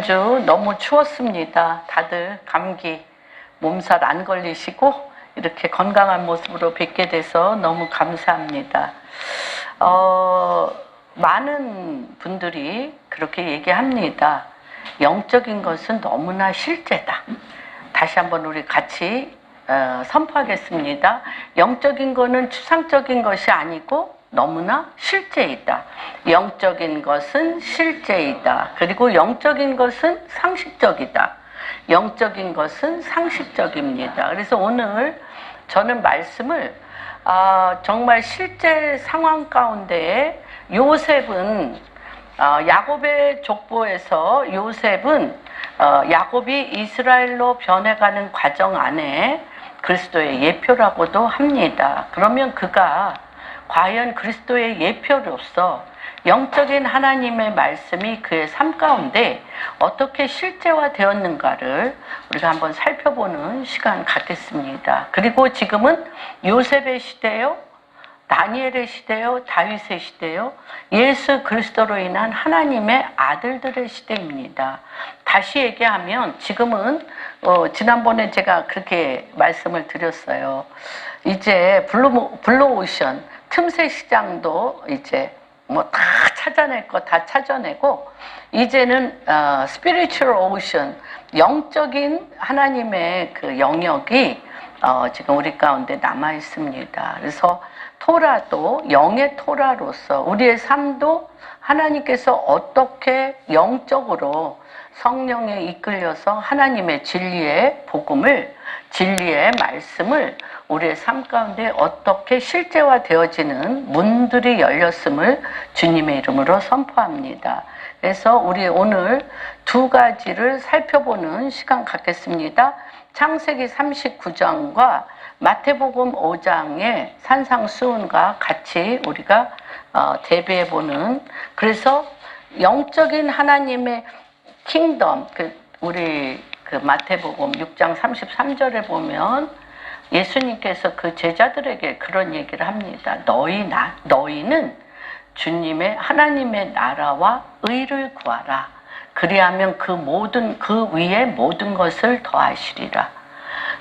주 너무 추웠습니다. 다들 감기 몸살 안 걸리시고 이렇게 건강한 모습으로 뵙게 돼서 너무 감사합니다. 많은 분들이 그렇게 얘기합니다. 영적인 것은 너무나 실제다. 다시 한번 우리 같이 선포하겠습니다. 영적인 거는 추상적인 것이 아니고 너무나 실제이다. 영적인 것은 실제이다. 그리고 영적인 것은 상식적이다. 영적인 것은 상식적입니다. 그래서 오늘 저는 말씀을 정말 실제 상황 가운데에 요셉은 야곱의 족보에서 요셉은 야곱이 이스라엘로 변해가는 과정 안에 그리스도의 예표라고도 합니다. 그러면 그가 과연 그리스도의 예표로서 영적인 하나님의 말씀이 그의 삶 가운데 어떻게 실제화되었는가를 우리가 한번 살펴보는 시간 갖겠습니다. 그리고 지금은 요셉의 시대요, 다니엘의 시대요, 다윗의 시대요, 예수 그리스도로 인한 하나님의 아들들의 시대입니다. 다시 얘기하면 지금은 지난번에 제가 그렇게 말씀을 드렸어요. 이제 블루오션 틈새 시장도 이제 뭐 다 찾아낼 거 다 찾아내고 이제는 spiritual ocean 영적인 하나님의 그 영역이 지금 우리 가운데 남아 있습니다. 그래서 토라도 영의 토라로서 우리의 삶도 하나님께서 어떻게 영적으로 성령에 이끌려서 하나님의 진리의 복음을, 진리의 말씀을 우리의 삶 가운데 어떻게 실제화되어지는 문들이 열렸음을 주님의 이름으로 선포합니다. 그래서 우리 오늘 두 가지를 살펴보는 시간 갖겠습니다. 창세기 39장과 마태복음 5장의 산상수훈과 같이 우리가 대비해보는, 그래서 영적인 하나님의 킹덤, 우리 마태복음 6장 33절에 보면 예수님께서 그 제자들에게 그런 얘기를 합니다. 너희는 주님의 하나님의 나라와 의를 구하라. 그리하면 그 위에 모든 것을 더하시리라.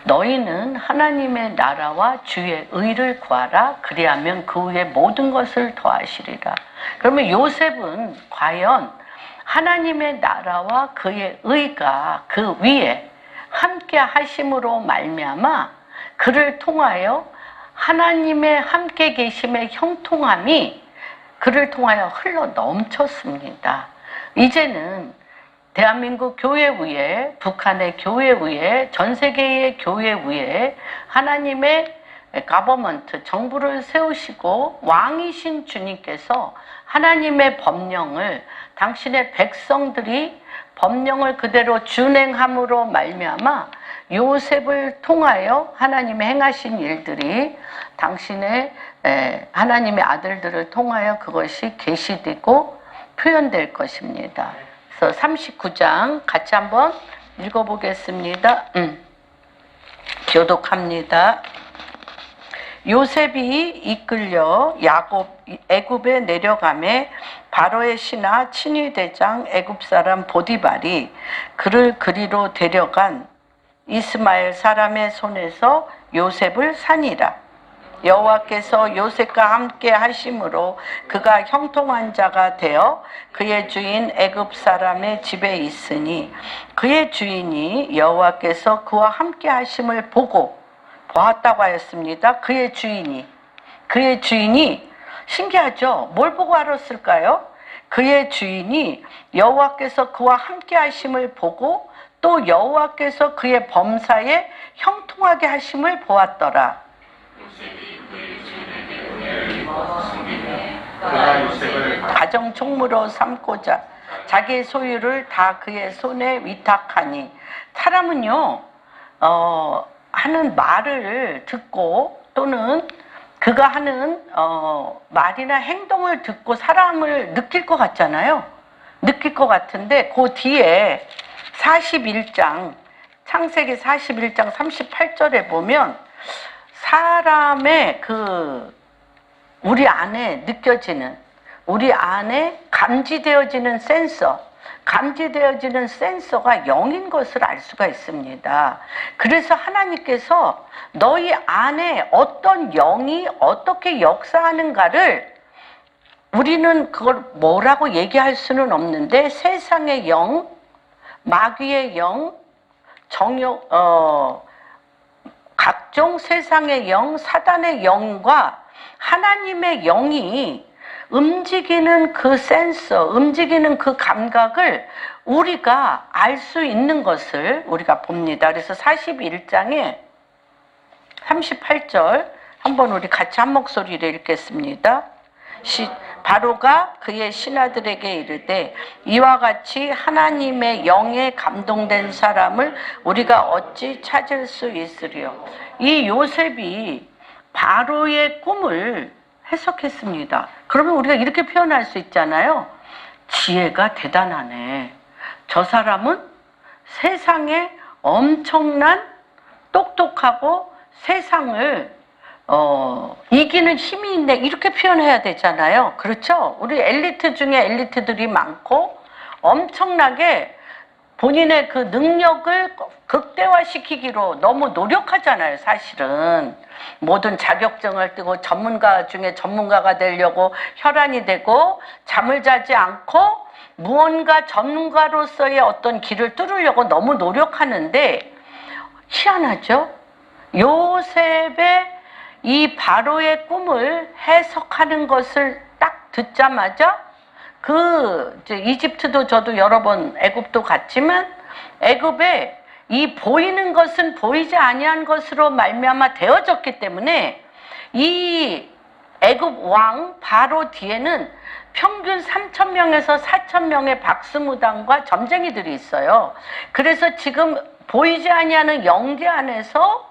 너희는 하나님의 나라와 주의 의를 구하라. 그리하면 그 위에 모든 것을 더하시리라. 그러면 요셉은 과연 하나님의 나라와 그의 의가 그 위에 함께 하심으로 말미암아 그를 통하여 하나님의 함께 계심의 형통함이 그를 통하여 흘러 넘쳤습니다. 이제는 대한민국 교회 위에, 북한의 교회 위에, 전 세계의 교회 위에 하나님의 가버먼트, 정부를 세우시고 왕이신 주님께서 하나님의 법령을 당신의 백성들이 법령을 그대로 준행함으로 말미암아 요셉을 통하여 하나님의 행하신 일들이 당신의 하나님의 아들들을 통하여 그것이 계시되고 표현될 것입니다. 그래서 39장 같이 한번 읽어보겠습니다. 교독합니다. 요셉이 이끌려 애굽에 내려가매 바로의 신하 친위대장 애굽 사람 보디발이 그를 그리로 데려간 이스마엘 사람의 손에서 요셉을 산이라. 여호와께서 요셉과 함께 하심으로 그가 형통한 자가 되어 그의 주인 애굽 사람의 집에 있으니 그의 주인이 여호와께서 그와 함께 하심을 보았다고 하였습니다. 그의 주인이 신기하죠? 뭘 보고 알았을까요? 그의 주인이 여호와께서 그와 함께 하심을 보고 또 여호와께서 그의 범사에 형통하게 하심을 보았더라. 가정 총무로 삼고자 자기의 소유를 다 그의 손에 위탁하니, 사람은요 하는 말을 듣고 또는 그가 하는 말이나 행동을 듣고 사람을 느낄 것 같잖아요. 느낄 것 같은데 그 뒤에 41장 창세기 41장 38절에 보면 사람의 우리 안에 느껴지는, 우리 안에 감지되어지는 센서, 감지되어지는 센서가 영인 것을 알 수가 있습니다. 그래서 하나님께서 너희 안에 어떤 영이 어떻게 역사하는가를 우리는 그걸 뭐라고 얘기할 수는 없는데, 세상의 영, 마귀의 영, 각종 세상의 영, 사단의 영과 하나님의 영이 움직이는 그 센서, 움직이는 그 감각을 우리가 알 수 있는 것을 우리가 봅니다. 그래서 41장에 38절 한번 우리 같이 한 목소리로 읽겠습니다. 바로가 그의 신하들에게 이르되 이와 같이 하나님의 영에 감동된 사람을 우리가 어찌 찾을 수 있으리요. 이 요셉이 바로의 꿈을 해석했습니다. 그러면 우리가 이렇게 표현할 수 있잖아요. 지혜가 대단하네. 저 사람은 세상에 엄청난 똑똑하고 세상을 이기는 힘이 있네. 이렇게 표현해야 되잖아요. 그렇죠? 우리 엘리트 중에 엘리트들이 많고 엄청나게 본인의 그 능력을 극대화시키기로 너무 노력하잖아요. 사실은 모든 자격증을 뜨고 전문가 중에 전문가가 되려고 혈안이 되고 잠을 자지 않고 무언가 전문가로서의 어떤 길을 뚫으려고 너무 노력하는데, 희한하죠? 요셉의 이 바로의 꿈을 해석하는 것을 딱 듣자마자 이집트도 저도 여러 번 애굽도 갔지만 애굽에 이 보이는 것은 보이지 아니한 것으로 말미암아 되어졌기 때문에 이 애굽 왕 바로 뒤에는 평균 3,000명에서 4,000명의 박수무당과 점쟁이들이 있어요. 그래서 지금 보이지 아니하는 영계 안에서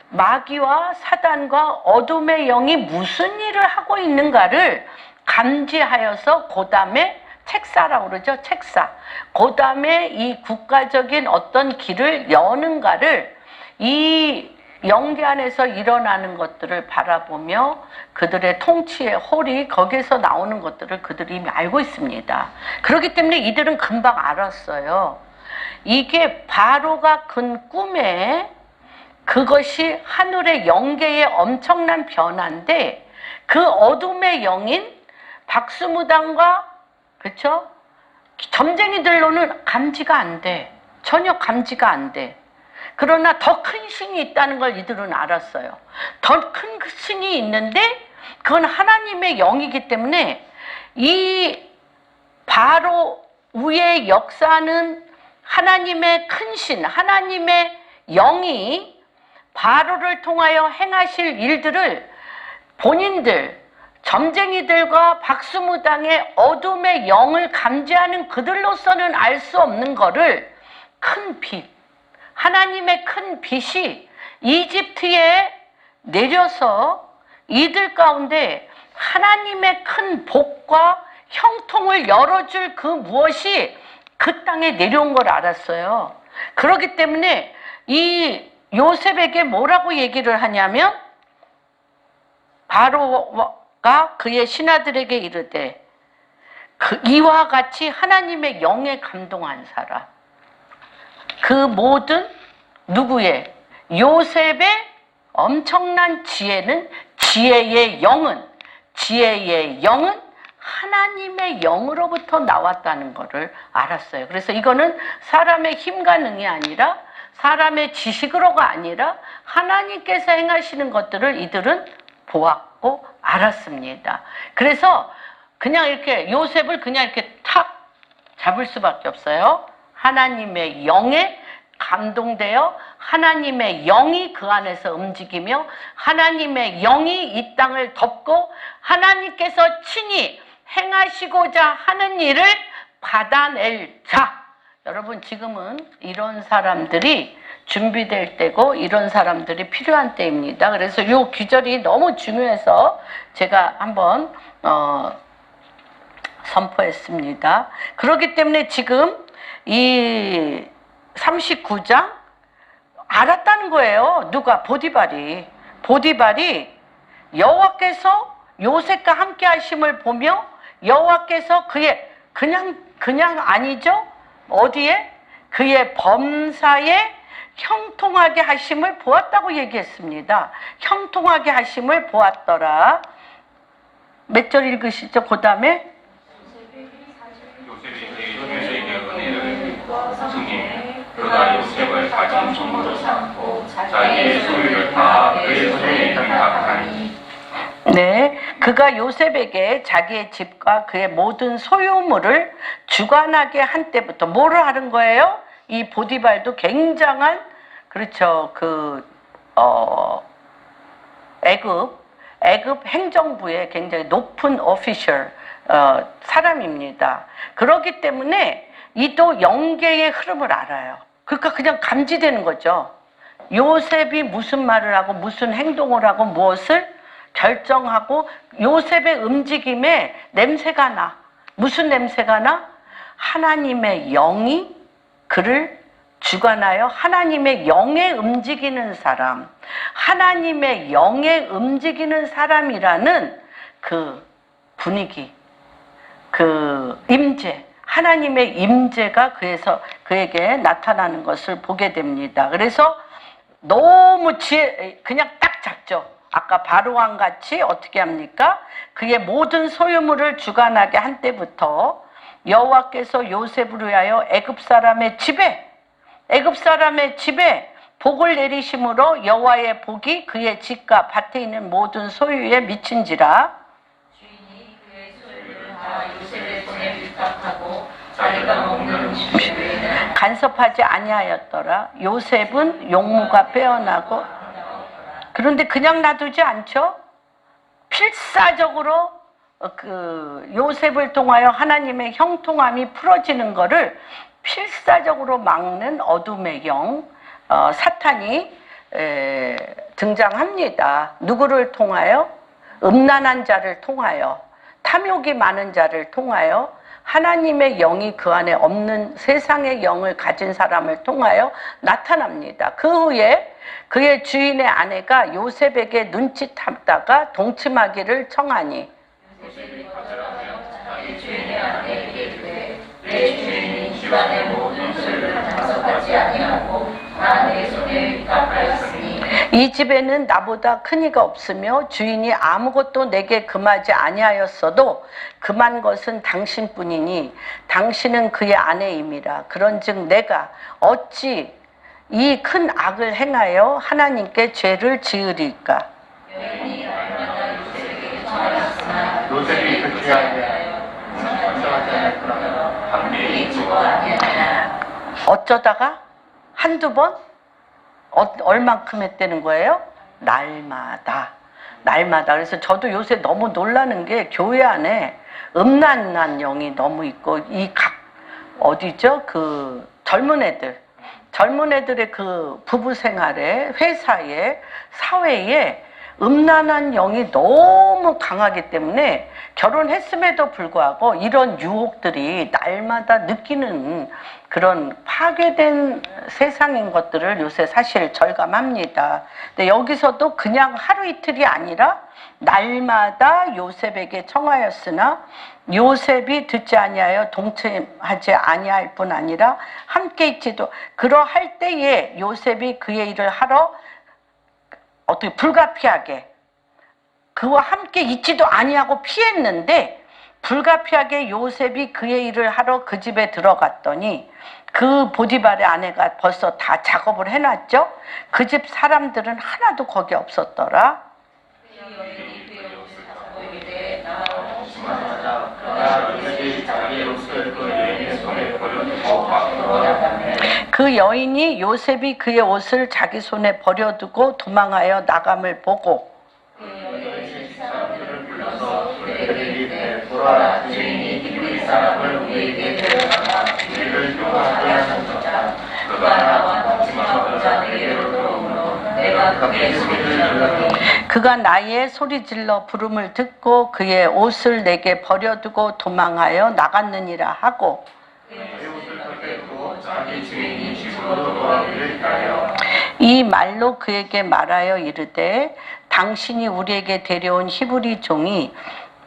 마귀와 사단과 어둠의 영이 무슨 일을 하고 있는가를 감지하여서 그 다음에 책사라고 그러죠. 책사. 그 다음에 이 국가적인 어떤 길을 여는가를 이 영계 안에서 일어나는 것들을 바라보며 그들의 통치의 홀이 거기에서 나오는 것들을 그들이 이미 알고 있습니다. 그렇기 때문에 이들은 금방 알았어요. 이게 바로가 꾼 꿈에 그것이 하늘의 영계의 엄청난 변화인데, 그 어둠의 영인 박수무당과 그렇죠? 점쟁이들로는 감지가 안 돼. 전혀 감지가 안 돼. 그러나 더 큰 신이 있다는 걸 이들은 알았어요. 더 큰 신이 있는데 그건 하나님의 영이기 때문에 이 바로 위에 역사하는 하나님의 큰 신, 하나님의 영이 바로를 통하여 행하실 일들을 본인들, 점쟁이들과 박수무당의 어둠의 영을 감지하는 그들로서는 알 수 없는 거를 큰 빛, 하나님의 큰 빛이 이집트에 내려서 이들 가운데 하나님의 큰 복과 형통을 열어줄 그 무엇이 그 땅에 내려온 걸 알았어요. 그렇기 때문에 이 요셉에게 뭐라고 얘기를 하냐면, 바로가 그의 신하들에게 이르되 이와 같이 하나님의 영에 감동한 사람, 그 모든 누구의 요셉의 엄청난 지혜는 지혜의 영은 하나님의 영으로부터 나왔다는 것을 알았어요. 그래서 이거는 사람의 힘과 능이 아니라 사람의 지식으로가 아니라 하나님께서 행하시는 것들을 이들은 보았고 알았습니다. 그래서 그냥 이렇게 요셉을 그냥 이렇게 탁 잡을 수밖에 없어요. 하나님의 영에 감동되어 하나님의 영이 그 안에서 움직이며 하나님의 영이 이 땅을 덮고 하나님께서 친히 행하시고자 하는 일을 받아낼 자. 여러분, 지금은 이런 사람들이 준비될 때고 이런 사람들이 필요한 때입니다. 그래서 이 귀절이 너무 중요해서 제가 한번 선포했습니다. 그렇기 때문에 지금 이 39장 알았다는 거예요. 누가? 보디발이 여호와께서 요셉과 함께 하심을 보며 여호와께서 그의 그냥 그냥 아니죠. 어디에? 그의 범사에 형통하게 하심을 보았다고 얘기했습니다. 형통하게 하심을 보았더라. 몇 절 읽으시죠? 그 다음에 그가 요셉을 가진 종으로 삼고 자기의 소유를 다 그의 손에 위탁하니. 네, 그가 요셉에게 자기의 집과 그의 모든 소유물을 주관하게 한 때부터 뭐를 하는 거예요? 이 보디발도 굉장한, 그렇죠, 애굽 행정부의 굉장히 높은 오피셜 사람입니다. 그렇기 때문에 이도 영계의 흐름을 알아요. 그러니까 그냥 감지되는 거죠. 요셉이 무슨 말을 하고 무슨 행동을 하고 무엇을 결정하고 요셉의 움직임에 냄새가 나. 무슨 냄새가 나? 하나님의 영이 그를 주관하여 하나님의 영에 움직이는 사람, 하나님의 영에 움직이는 사람이라는 그 분위기, 그 임재, 하나님의 임재가 그에게 나타나는 것을 보게 됩니다. 그래서 너무 그냥 딱 잡죠. 아까 바로왕 같이 어떻게 합니까? 그의 모든 소유물을 주관하게 한 때부터 여호와께서 요셉을 위하여 애굽 사람의 집에 복을 내리심으로 여호와의 복이 그의 집과 밭에 있는 모든 소유에 미친지라. 주인이 그의 소유를 다 요셉의 손에 위탁하고 자기가 먹는 음식 외에는 간섭하지 아니하였더라. 요셉은 용모가 빼어나고, 그런데 그냥 놔두지 않죠. 필사적으로 그 요셉을 통하여 하나님의 형통함이 풀어지는 것을 필사적으로 막는 어둠의 영, 사탄이 등장합니다. 누구를 통하여? 음란한 자를 통하여, 탐욕이 많은 자를 통하여, 하나님의 영이 그 안에 없는 세상의 영을 가진 사람을 통하여 나타납니다. 그 후에 그의 주인의 아내가 요셉에게 눈짓하다가 동침하기를 청하니, 요셉이 거절하며 자기 주인의 아내에게 이르되 내 주인이 집안의 모든 소유를 간섭하지 아니하고 다 내 손에 위탁하였으니 이 집에는 나보다 큰 이가 없으며 주인이 아무것도 내게 금하지 아니하였어도 금한 것은 당신뿐이니 당신은 그의 아내임이라. 그런즉 내가 어찌 이 큰 악을 행하여 하나님께 죄를 지으리까? 여인이 날마다 요셉에게 청하였으나 요셉이 그치 아니하여 상처하지 않았더라. 함께 잊지도 아니하나 어쩌다가 한두 번? 얼만큼 했다는 거예요? 날마다. 그래서 저도 요새 너무 놀라는 게 교회 안에 음란한 영이 너무 있고, 어디죠? 그 젊은 애들의 그 부부 생활에, 회사에, 사회에 음란한 영이 너무 강하기 때문에 결혼했음에도 불구하고 이런 유혹들이 날마다 느끼는 그런 파괴된 세상인 것들을 요새 사실 절감합니다. 근데 여기서도 그냥 하루 이틀이 아니라 날마다 요셉에게 청하였으나 요셉이 듣지 아니하여 동침하지 아니할 뿐 아니라 함께 있지도, 그러할 때에 요셉이 그의 일을 하러 어떻게 불가피하게 그와 함께 있지도 아니하고 피했는데, 불가피하게 요셉이 그의 일을 하러 그 집에 들어갔더니 그 보디발의 아내가 벌써 다 작업을 해놨죠. 그 집 사람들은 하나도 거기 없었더라. 그 여인이 요셉이 그의 옷을 자기 손에 버려두고 도망하여 나감을 보고, 주인이 히브리 사람을 우리에게 데려다가 우리를 흉하게 하셨다. 그가 나와 동침하고자 내게로 들어오므로 내가 크게 소리를 질렀더니 그가 나의 소리질러 부름을 듣고 그의 옷을 내게 버려두고 도망하여 나갔느니라 하고, 자기 주인이 집으로 돌아오기를 바라여 이 말로 그에게 말하여 이르되 당신이 우리에게 데려온 히브리 종이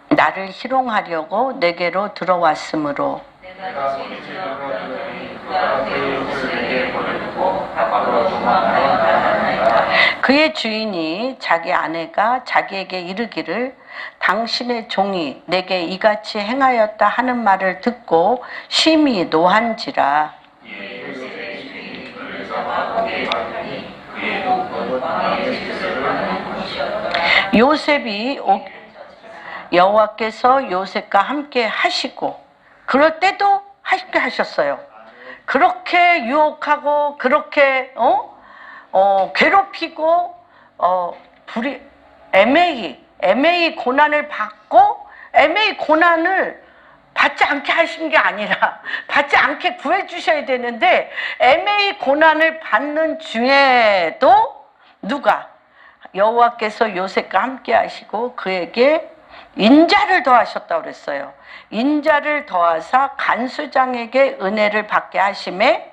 나를 희롱하려고 내게로 들어왔으므로 내가 내가 소리질러 그러더니 그가 그의 옷을 내게 버려두고 밖으로 도망하였다. 그의 주인이 자기 아내가 자기에게 이르기를 당신의 종이 내게 이같이 행하였다 하는 말을 듣고 심히 노한지라. 이에 요셉의 주인이 그를 잡아 거기에 가두니 그의 목은 왕의 질서를 하는 곳이었더라. 요셉이 여호와께서 요셉과 함께 하시고 그럴 때도 함께 하셨어요. 그렇게 유혹하고 그렇게 괴롭히고 애매히 고난을 받고 애매히 고난을 받지 않게 하신 게 아니라 받지 않게 구해주셔야 되는데 애매히 고난을 받는 중에도 누가 여호와께서 요셉과 함께 하시고 그에게 인자를 더하셨다고 그랬어요. 인자를 더하사 간수장에게 은혜를 받게 하심에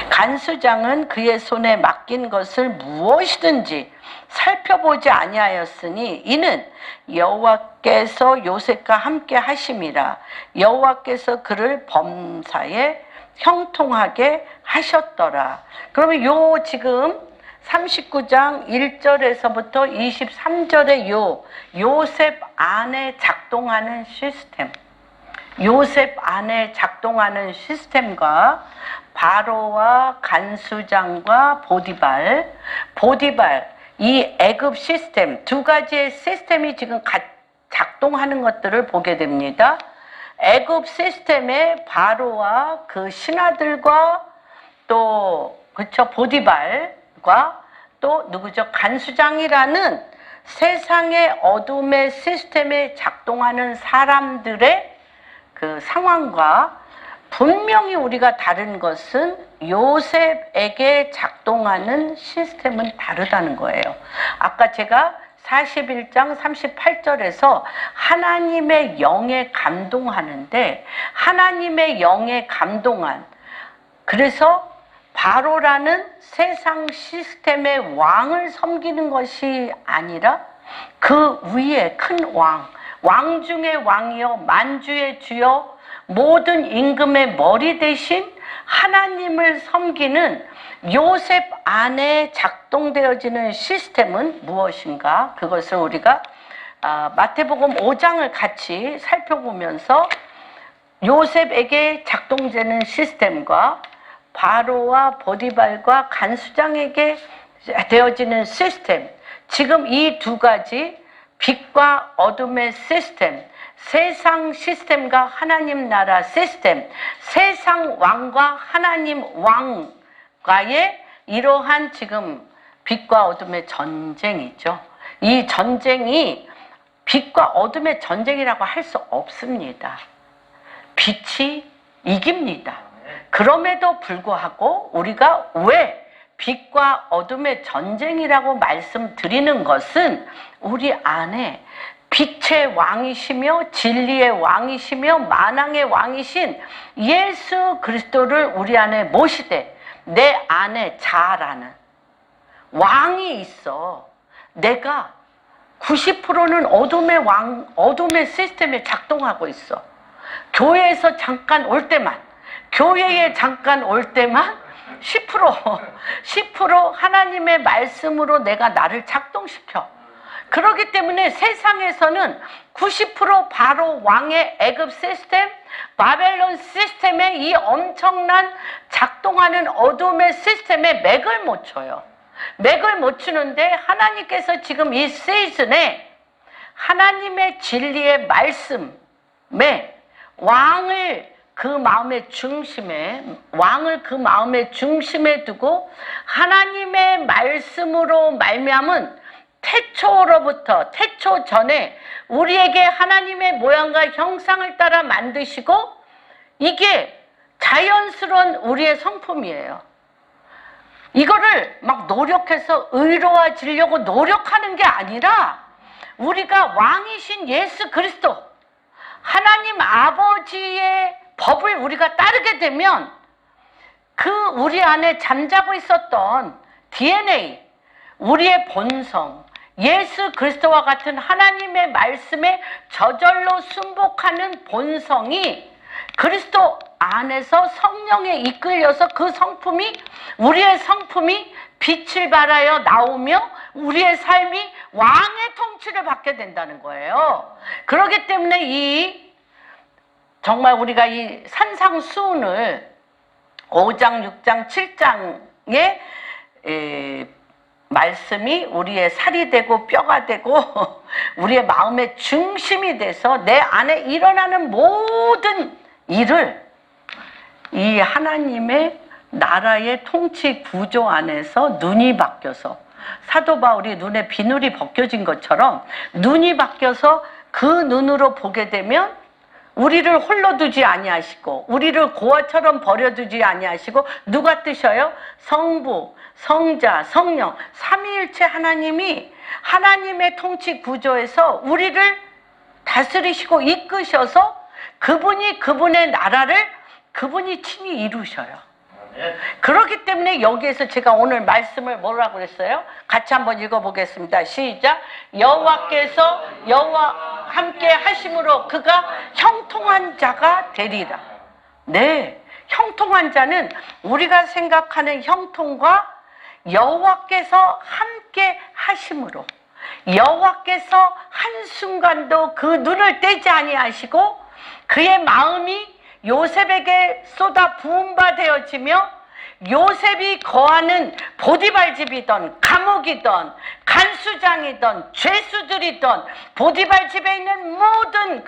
간수장은 그의 손에 맡긴 것을 무엇이든지 살펴보지 아니하였으니 이는 여호와께서 요셉과 함께 하심이라. 여호와께서 그를 범사에 형통하게 하셨더라. 그러면 요 지금 39장 1절에서부터 23절의 요셉 안에 작동하는 시스템, 요셉 안에 작동하는 시스템과 바로와 간수장과 보디발 이 애굽 시스템 두 가지의 시스템이 지금 작동하는 것들을 보게 됩니다. 애굽 시스템의 바로와 그 신하들과 또 그렇죠 보디발과 또 누구죠 간수장이라는 세상의 어둠의 시스템에 작동하는 사람들의 그 상황과 분명히 우리가 다른 것은 요셉에게 작동하는 시스템은 다르다는 거예요. 아까 제가 41장 38절에서 하나님의 영에 감동하는데 하나님의 영에 감동한 그래서 바로라는 세상 시스템의 왕을 섬기는 것이 아니라 그 위에 큰 왕 중의 왕이요 만주의 주여 모든 임금의 머리 대신 하나님을 섬기는 요셉 안에 작동되어지는 시스템은 무엇인가? 그것을 우리가 마태복음 5장을 같이 살펴보면서 요셉에게 작동되는 시스템과 바로와 보디발과 간수장에게 되어지는 시스템, 지금 이 두 가지 빛과 어둠의 시스템, 세상 시스템과 하나님 나라 시스템, 세상 왕과 하나님 왕과의 이러한 지금 빛과 어둠의 전쟁이죠. 이 전쟁이 빛과 어둠의 전쟁이라고 할 수 없습니다. 빛이 이깁니다. 그럼에도 불구하고 우리가 왜 빛과 어둠의 전쟁이라고 말씀드리는 것은 우리 안에 빛의 왕이시며 진리의 왕이시며 만왕의 왕이신 예수 그리스도를 우리 안에 모시되 내 안에 자라는 왕이 있어. 내가 90%는 어둠의 시스템에 작동하고 있어. 교회에서 잠깐 올 때만, 교회에 잠깐 올 때만 10% 하나님의 말씀으로 내가 나를 작동시켜. 그렇기 때문에 세상에서는 90% 바로 왕의 애굽 시스템, 바벨론 시스템의 이 엄청난 작동하는 어둠의 시스템에 맥을 못 쳐요. 맥을 못 추는데 하나님께서 지금 이 시즌에 하나님의 진리의 말씀에 왕을 그 마음의 중심에 두고 하나님의 말씀으로 말미암은 태초 전에 우리에게 하나님의 모양과 형상을 따라 만드시고 이게 자연스러운 우리의 성품이에요. 이거를 막 노력해서 의로워지려고 노력하는 게 아니라 우리가 왕이신 예수 그리스도 하나님 아버지의 법을 우리가 따르게 되면 그 우리 안에 잠자고 있었던 DNA, 우리의 본성, 예수 그리스도와 같은 하나님의 말씀에 저절로 순복하는 본성이 그리스도 안에서 성령에 이끌려서 그 성품이, 우리의 성품이 빛을 발하여 나오며 우리의 삶이 왕의 통치를 받게 된다는 거예요. 그렇기 때문에 정말 우리가 이 산상수훈을 5장, 6장, 7장의 말씀이 우리의 살이 되고 뼈가 되고 우리의 마음의 중심이 돼서 내 안에 일어나는 모든 일을 이 하나님의 나라의 통치 구조 안에서 눈이 바뀌어서, 사도 바울이 눈에 비늘이 벗겨진 것처럼 눈이 바뀌어서 그 눈으로 보게 되면 우리를 홀로 두지 아니하시고 우리를 고아처럼 버려두지 아니하시고 누가 뜨셔요? 성부, 성자, 성령, 삼위일체 하나님이 하나님의 통치 구조에서 우리를 다스리시고 이끄셔서 그분이 그분의 나라를 그분이 친히 이루셔요. 그렇기 때문에 여기에서 제가 오늘 말씀을 뭐라고 그랬어요? 같이 한번 읽어보겠습니다. 시작. 여호와께서 여호와 함께 하심으로 그가 형통한 자가 되리라. 네, 형통한 자는 우리가 생각하는 형통과 여호와께서 함께 하심으로, 여호와께서 한순간도 그 눈을 떼지 아니하시고 그의 마음이 요셉에게 쏟아 부은 바 되어지며 요셉이 거하는 보디발 집이든 감옥이든 간수장이든 죄수들이든 보디발 집에 있는 모든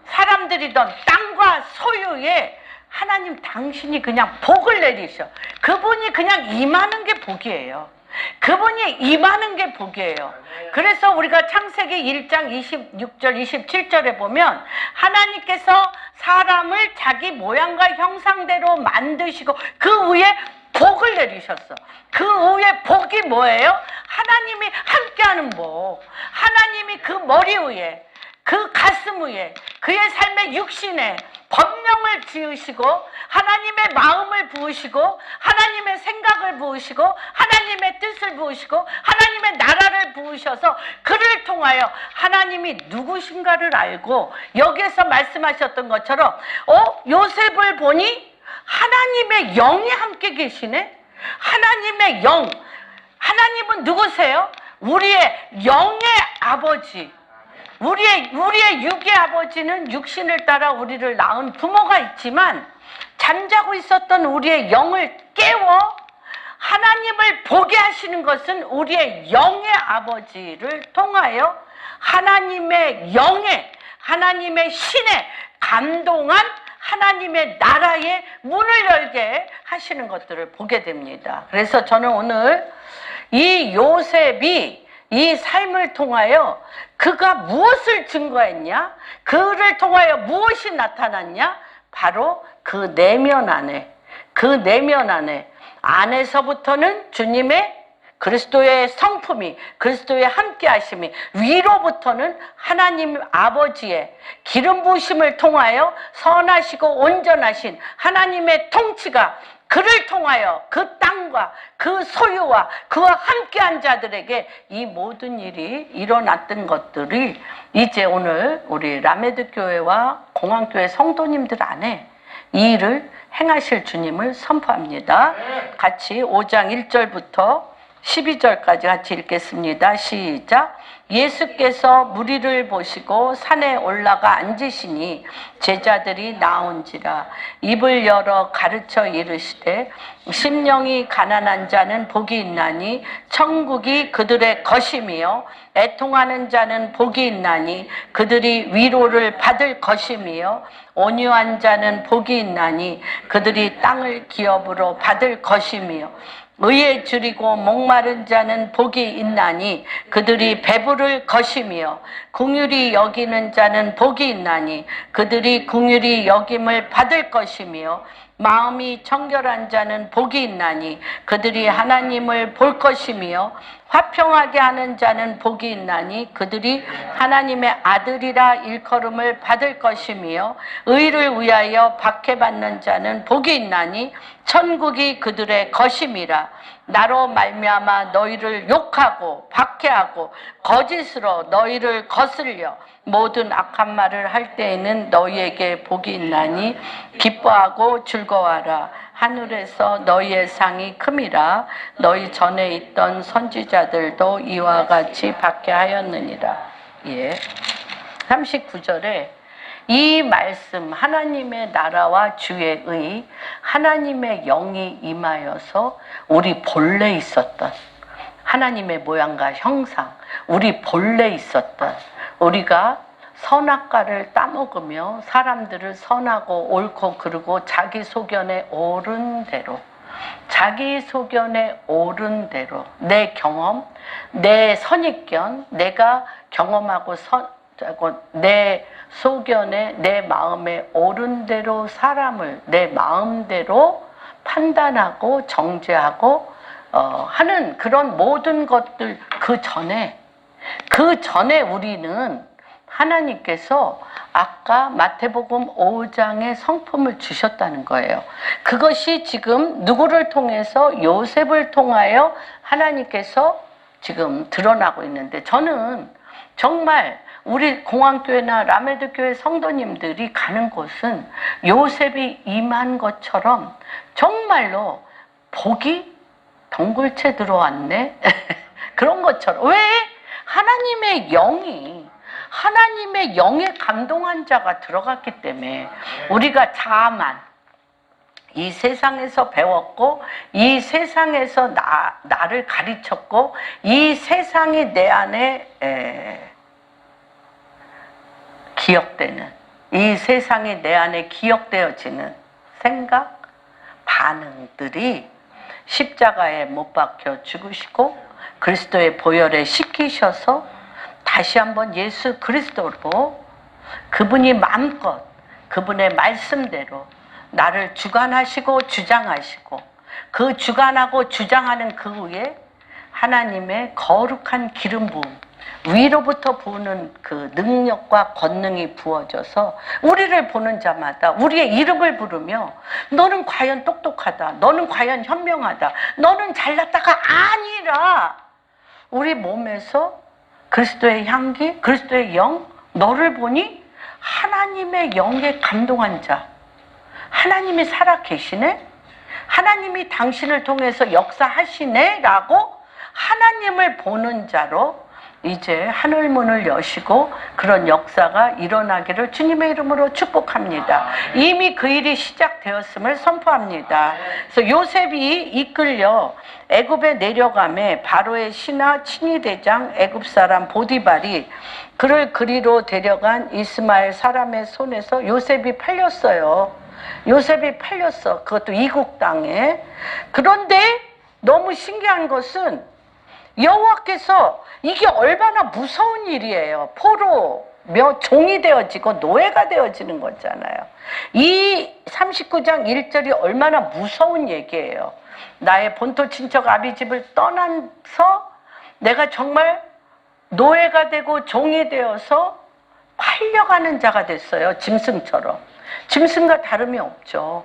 사람들이든 땅과 소유에 하나님 당신이 그냥 복을 내리셔. 그분이 그냥 임하는 게 복이에요. 그분이 임하는 게 복이에요. 그래서 우리가 창세기 1장 26절 27절에 보면 하나님께서 사람을 자기 모양과 형상대로 만드시고 그 위에 복을 내리셨어. 그 위에 복이 뭐예요? 하나님이 함께하는 복. 하나님이 그 머리 위에, 그 가슴 위에, 그의 삶의 육신에 법령을 지으시고 하나님의 마음을 부으시고 하나님의 생각을 부으시고 하나님의 뜻을 부으시고 하나님의 나라를 부으셔서 그를 통하여 하나님이 누구신가를 알고, 여기에서 말씀하셨던 것처럼 요셉을 보니 하나님의 영이 함께 계시네. 하나님의 영. 하나님은 누구세요? 우리의 영의 아버지. 우리의 육의 아버지는 육신을 따라 우리를 낳은 부모가 있지만 잠자고 있었던 우리의 영을 깨워 하나님을 보게 하시는 것은 우리의 영의 아버지를 통하여 하나님의 영에, 하나님의 신에 감동한 하나님의 나라의 문을 열게 하시는 것들을 보게 됩니다. 그래서 저는 오늘 이 요셉이 이 삶을 통하여 그가 무엇을 증거했냐? 그를 통하여 무엇이 나타났냐? 바로 그 내면 안에, 안에서부터는 주님의 그리스도의 성품이, 그리스도의 함께하심이, 위로부터는 하나님 아버지의 기름 부으심을 통하여 선하시고 온전하신 하나님의 통치가 그를 통하여 그 땅과 그 소유와 그와 함께한 자들에게 이 모든 일이 일어났던 것들이 이제 오늘 우리 라메드 교회와 공항교회 성도님들 안에 이 일을 행하실 주님을 선포합니다. 같이 5장 1절부터 12절까지 같이 읽겠습니다. 시작. 예수께서 무리를 보시고 산에 올라가 앉으시니 제자들이 나온지라. 입을 열어 가르쳐 이르시되 심령이 가난한 자는 복이 있나니 천국이 그들의 것이며 애통하는 자는 복이 있나니 그들이 위로를 받을 것이며 온유한 자는 복이 있나니 그들이 땅을 기업으로 받을 것이며 의에 줄이고 목마른 자는 복이 있나니 그들이 배부를 것이며 긍휼히 여기는 자는 복이 있나니 그들이 긍휼히 여김을 받을 것이며 마음이 청결한 자는 복이 있나니 그들이 하나님을 볼 것이며 화평하게 하는 자는 복이 있나니 그들이 하나님의 아들이라 일컬음을 받을 것이며 의를 위하여 박해받는 자는 복이 있나니 천국이 그들의 것임이라. 나로 말미암아 너희를 욕하고 박해하고 거짓으로 너희를 거슬려 모든 악한 말을 할 때에는 너희에게 복이 있나니 기뻐하고 즐거워하라. 하늘에서 너희의 상이 큼이라. 너희 전에 있던 선지자들도 이와 같이 박해하였느니라. 예. 39절에 이 말씀 하나님의 나라와 주의 의 하나님의 영이 임하여서 우리 본래 있었던 하나님의 모양과 형상, 우리 본래 있었던 우리가 선악과를 따먹으며 사람들을 선하고 옳고 그르고 자기 소견에 옳은 대로 자기 소견에 옳은 대로 내 경험, 내 선입견, 내가 경험하고 내 소견에 내 마음에 옳은 대로 사람을 내 마음대로 판단하고 정죄하고 하는 그런 모든 것들 그 전에 우리는 하나님께서 아까 마태복음 5장의 성품을 주셨다는 거예요. 그것이 지금 누구를 통해서 요셉을 통하여 하나님께서 지금 드러나고 있는데 저는 정말 우리 공항교회나 라메드교회 성도님들이 가는 곳은 요셉이 임한 것처럼 정말로 복이 덩굴채 들어왔네 그런 것처럼. 왜? 하나님의 영에 감동한 자가 들어갔기 때문에 우리가 자만 이 세상에서 배웠고 이 세상에서 나를 가르쳤고 이 세상이 내 안에 기억되는 이 세상이 내 안에 기억되어지는 생각, 반응들이 십자가에 못 박혀 죽으시고 그리스도의 보혈에 씻기셔서 다시 한번 예수 그리스도로 그분이 마음껏 그분의 말씀대로 나를 주관하시고 주장하시고 그 주관하고 주장하는 그 위에 하나님의 거룩한 기름 부음 위로부터 부는 그 능력과 권능이 부어져서 우리를 보는 자마다 우리의 이름을 부르며 너는 과연 똑똑하다, 너는 과연 현명하다, 너는 잘났다가 아니라 우리 몸에서 그리스도의 향기, 그리스도의 영, 너를 보니 하나님의 영에 감동한 자, 하나님이 살아계시네? 하나님이 당신을 통해서 역사하시네? 라고 하나님을 보는 자로 이제 하늘문을 여시고 그런 역사가 일어나기를 주님의 이름으로 축복합니다. 이미 그 일이 시작되었음을 선포합니다. 그래서 요셉이 이끌려 애굽에 내려가매 바로의 신하 친위대장 애굽 사람 보디발이 그를 그리로 데려간 이스마엘 사람의 손에서 요셉이 팔렸어요. 요셉이 팔렸어. 그것도 이국 땅에. 그런데 너무 신기한 것은 여호와께서 이게 얼마나 무서운 일이에요. 포로 종이 되어지고 노예가 되어지는 거잖아요. 이 39장 1절이 얼마나 무서운 얘기예요. 나의 본토 친척 아비집을 떠나서 내가 정말 노예가 되고 종이 되어서 팔려가는 자가 됐어요. 짐승처럼. 짐승과 다름이 없죠.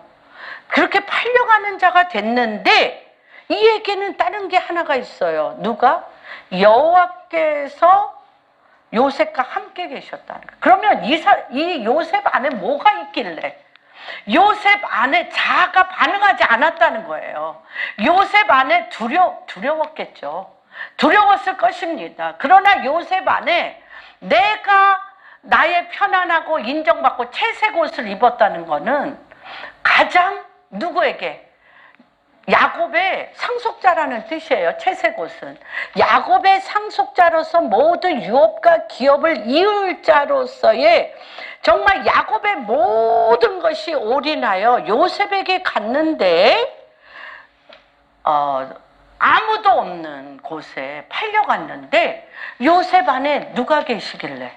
그렇게 팔려가는 자가 됐는데 이 얘기는 다른 게 하나가 있어요. 누가? 여호와께서 요셉과 함께 계셨다는 거예요. 그러면 이 요셉 안에 뭐가 있길래? 요셉 안에 자아가 반응하지 않았다는 거예요. 요셉 안에 두려웠겠죠. 두려웠을 것입니다. 그러나 요셉 안에 내가 나의 편안하고 인정받고 채색 옷을 입었다는 거는 가장 누구에게? 야곱의 상속자라는 뜻이에요. 채색 옷은. 야곱의 상속자로서 모든 유업과 기업을 이을 자로서의 정말 야곱의 모든 것이 올인하여 요셉에게 갔는데 아무도 없는 곳에 팔려갔는데 요셉 안에 누가 계시길래?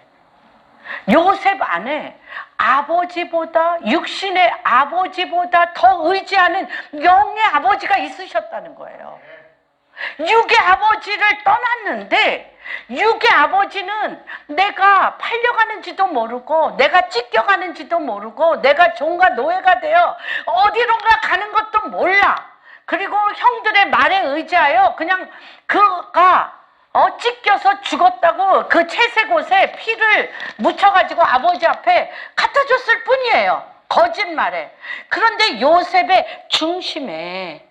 요셉 안에 아버지보다, 육신의 아버지보다 더 의지하는 영의 아버지가 있으셨다는 거예요. 육의 아버지를 떠났는데 육의 아버지는 내가 팔려가는지도 모르고 내가 찢겨가는지도 모르고 내가 종과 노예가 되어 어디론가 가는 것도 몰라. 그리고 형들의 말에 의지하여 그냥 그가 찢겨서 죽었다고 그 채색 옷에 피를 묻혀가지고 아버지 앞에 갖다 줬을 뿐이에요. 거짓말에. 그런데 요셉의 중심에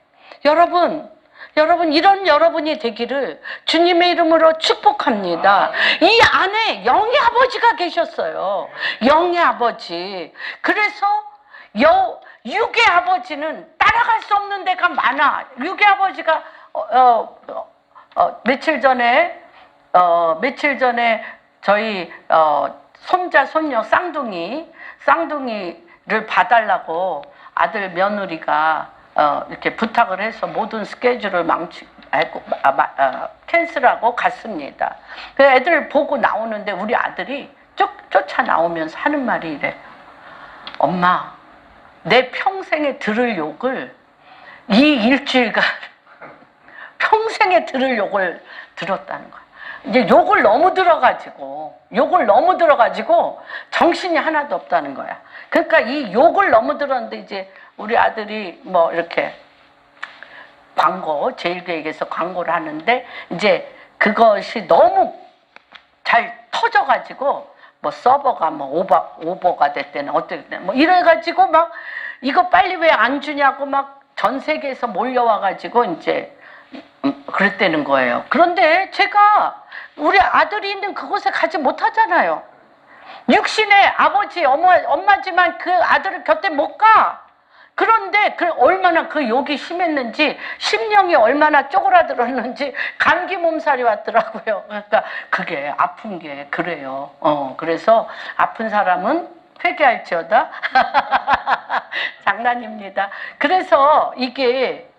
여러분 이런 여러분이 되기를 주님의 이름으로 축복합니다. 이 안에 영의 아버지가 계셨어요. 영의 아버지. 그래서 육의 아버지는 따라갈 수 없는 데가 많아. 육의 아버지가 며칠 전에 저희 손자 손녀 쌍둥이를 봐달라고 아들 며느리가 이렇게 부탁을 해서 모든 스케줄을 캔슬하고 갔습니다. 그 애들 보고 나오는데 우리 아들이 쫓아 나오면서 하는 말이 이래. 엄마, 내 평생에 들을 욕을 이 일주일간 평생에 들을 욕을 들었다는 거야. 이제 욕을 너무 들어가지고 정신이 하나도 없다는 거야. 그러니까 이 욕을 너무 들었는데 이제 우리 아들이 뭐 이렇게 제일교회에서 광고를 하는데 이제 그것이 너무 잘 터져가지고 뭐 서버가 뭐 오버가 됐대는 어떻게 됐대는 뭐 이래가지고 막 이거 빨리 왜 안 주냐고 막 전 세계에서 몰려와가지고 이제 그랬다는 거예요. 그런데 제가 우리 아들이 있는 그곳에 가지 못하잖아요. 육신의 아버지 엄마지만 그 아들을 곁에 못 가. 그런데 얼마나 그 욕이 심했는지 심령이 얼마나 쪼그라들었는지 감기 몸살이 왔더라고요. 그러니까 그게 아픈 게 그래요. 그래서 아픈 사람은 회개할지어다. 장난입니다. 그래서 이게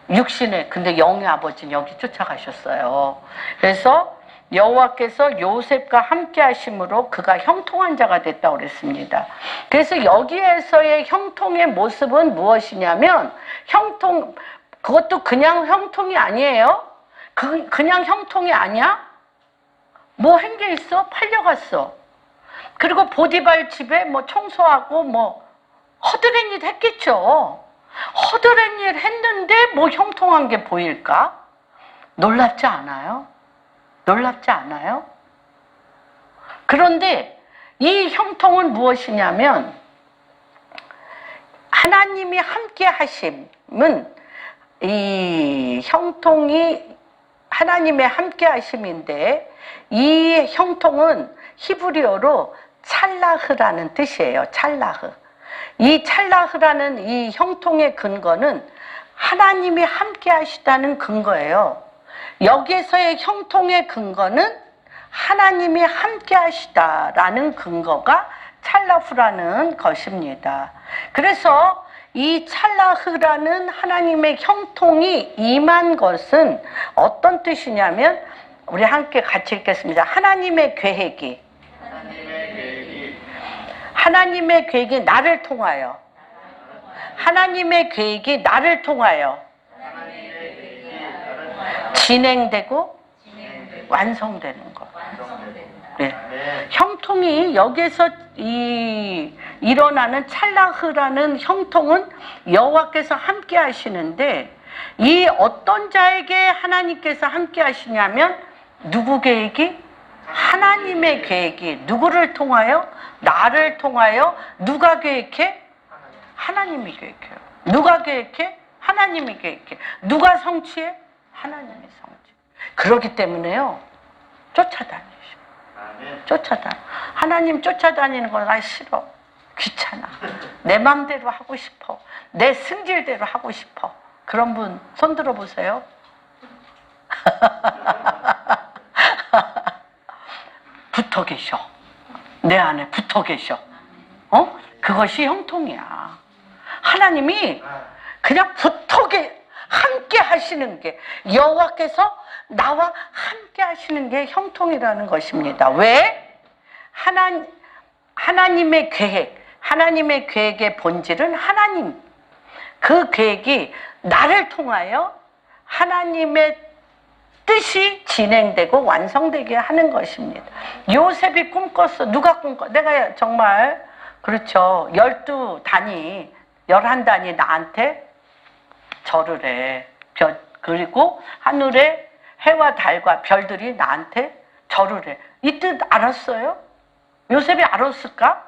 육신의 근데 영의 아버지는 여기 쫓아가셨어요. 그래서 여호와께서 요셉과 함께 하심으로 그가 형통한 자가 됐다고 그랬습니다. 그래서 여기에서의 형통의 모습은 무엇이냐면 그것도 그냥 형통이 아니에요. 그냥 형통이 아니야? 뭐 한 게 있어? 팔려갔어. 그리고 보디발 집에 뭐 청소하고 뭐 허드렛 일 했겠죠. 허드렛 일 했는데 뭐 형통한 게 보일까? 놀랍지 않아요? 놀랍지 않아요? 그런데 이 형통은 무엇이냐면 하나님이 함께 하심은 이 형통이 하나님의 함께 하심인데 이 형통은 히브리어로 찰라흐라는 뜻이에요. 찰라흐. 이 찰라흐라는 이 형통의 근거는 하나님이 함께 하시다는 근거예요. 여기에서의 형통의 근거는 하나님이 함께 하시다라는 근거가 찰라후라는 것입니다. 그래서 이 찰라흐라는 하나님의 형통이 임한 것은 어떤 뜻이냐면 우리 함께 같이 읽겠습니다. 하나님의 계획이 나를 통하여 하나님의 계획이 나를 통하여 진행되고 완성되는 것. 네. 형통이 여기서 일어나는 찰라흐라는 형통은 여호와께서 함께 하시는데 이 어떤 자에게 하나님께서 함께 하시냐면 누구 계획이? 하나님의 계획이 누구를 통하여? 나를 통하여. 누가 계획해? 하나님이 계획해요. 누가 계획해? 하나님이 계획해. 누가 성취해? 하나님이 성취. 그렇기 때문에요. 하나님 쫓아다니는 건 나 싫어. 귀찮아. 내 맘대로 하고 싶어. 내 승질대로 하고 싶어. 그런 분 손 들어 보세요. 붙어 계셔. 내 안에 붙어 계셔. 그것이 형통이야. 하나님이 그냥 함께 하시는 게 여호와께서 나와 함께 하시는 게 형통이라는 것입니다. 왜? 하나님의 계획, 하나님의 계획의 본질은 하나님. 그 계획이 나를 통하여 하나님의 뜻이 진행되고 완성되게 하는 것입니다. 요셉이 꿈꿨어. 누가 꿈꿨어? 내가 정말 그렇죠. 12단이 11단이 나한테 절을 해. 그리고 하늘에 해와 달과 별들이 나한테 절을 해. 이 뜻 알았어요? 요셉이 알았을까?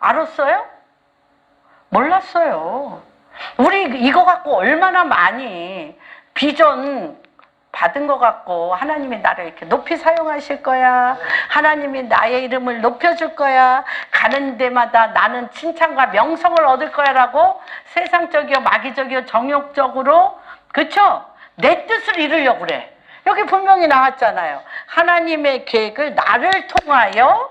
알았어요? 몰랐어요. 우리 이거 갖고 얼마나 많이 비전 받은 것 같고 하나님이 나를 이렇게 높이 사용하실 거야. 하나님이 나의 이름을 높여줄 거야. 가는 데마다 나는 칭찬과 명성을 얻을 거야 라고 세상적이요 마귀적이요 정욕적으로 그쵸? 내 뜻을 이루려고 그래. 여기 분명히 나왔잖아요. 하나님의 계획을 나를 통하여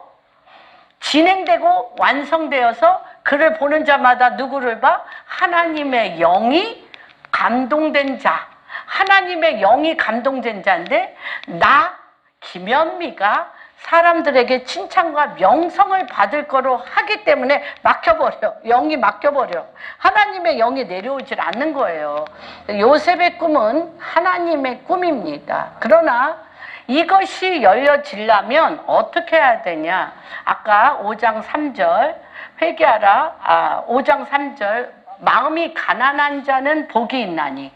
진행되고 완성되어서 그를 보는 자마다 누구를 봐? 하나님의 영이 감동된 자. 하나님의 영이 감동된 자인데 나 김현미가 사람들에게 칭찬과 명성을 받을 거로 하기 때문에 막혀버려. 영이 막혀버려. 하나님의 영이 내려오질 않는 거예요. 요셉의 꿈은 하나님의 꿈입니다. 그러나 이것이 열려지려면 어떻게 해야 되냐. 아까 5장 3절 회개하라. 5장 3절 마음이 가난한 자는 복이 있나니.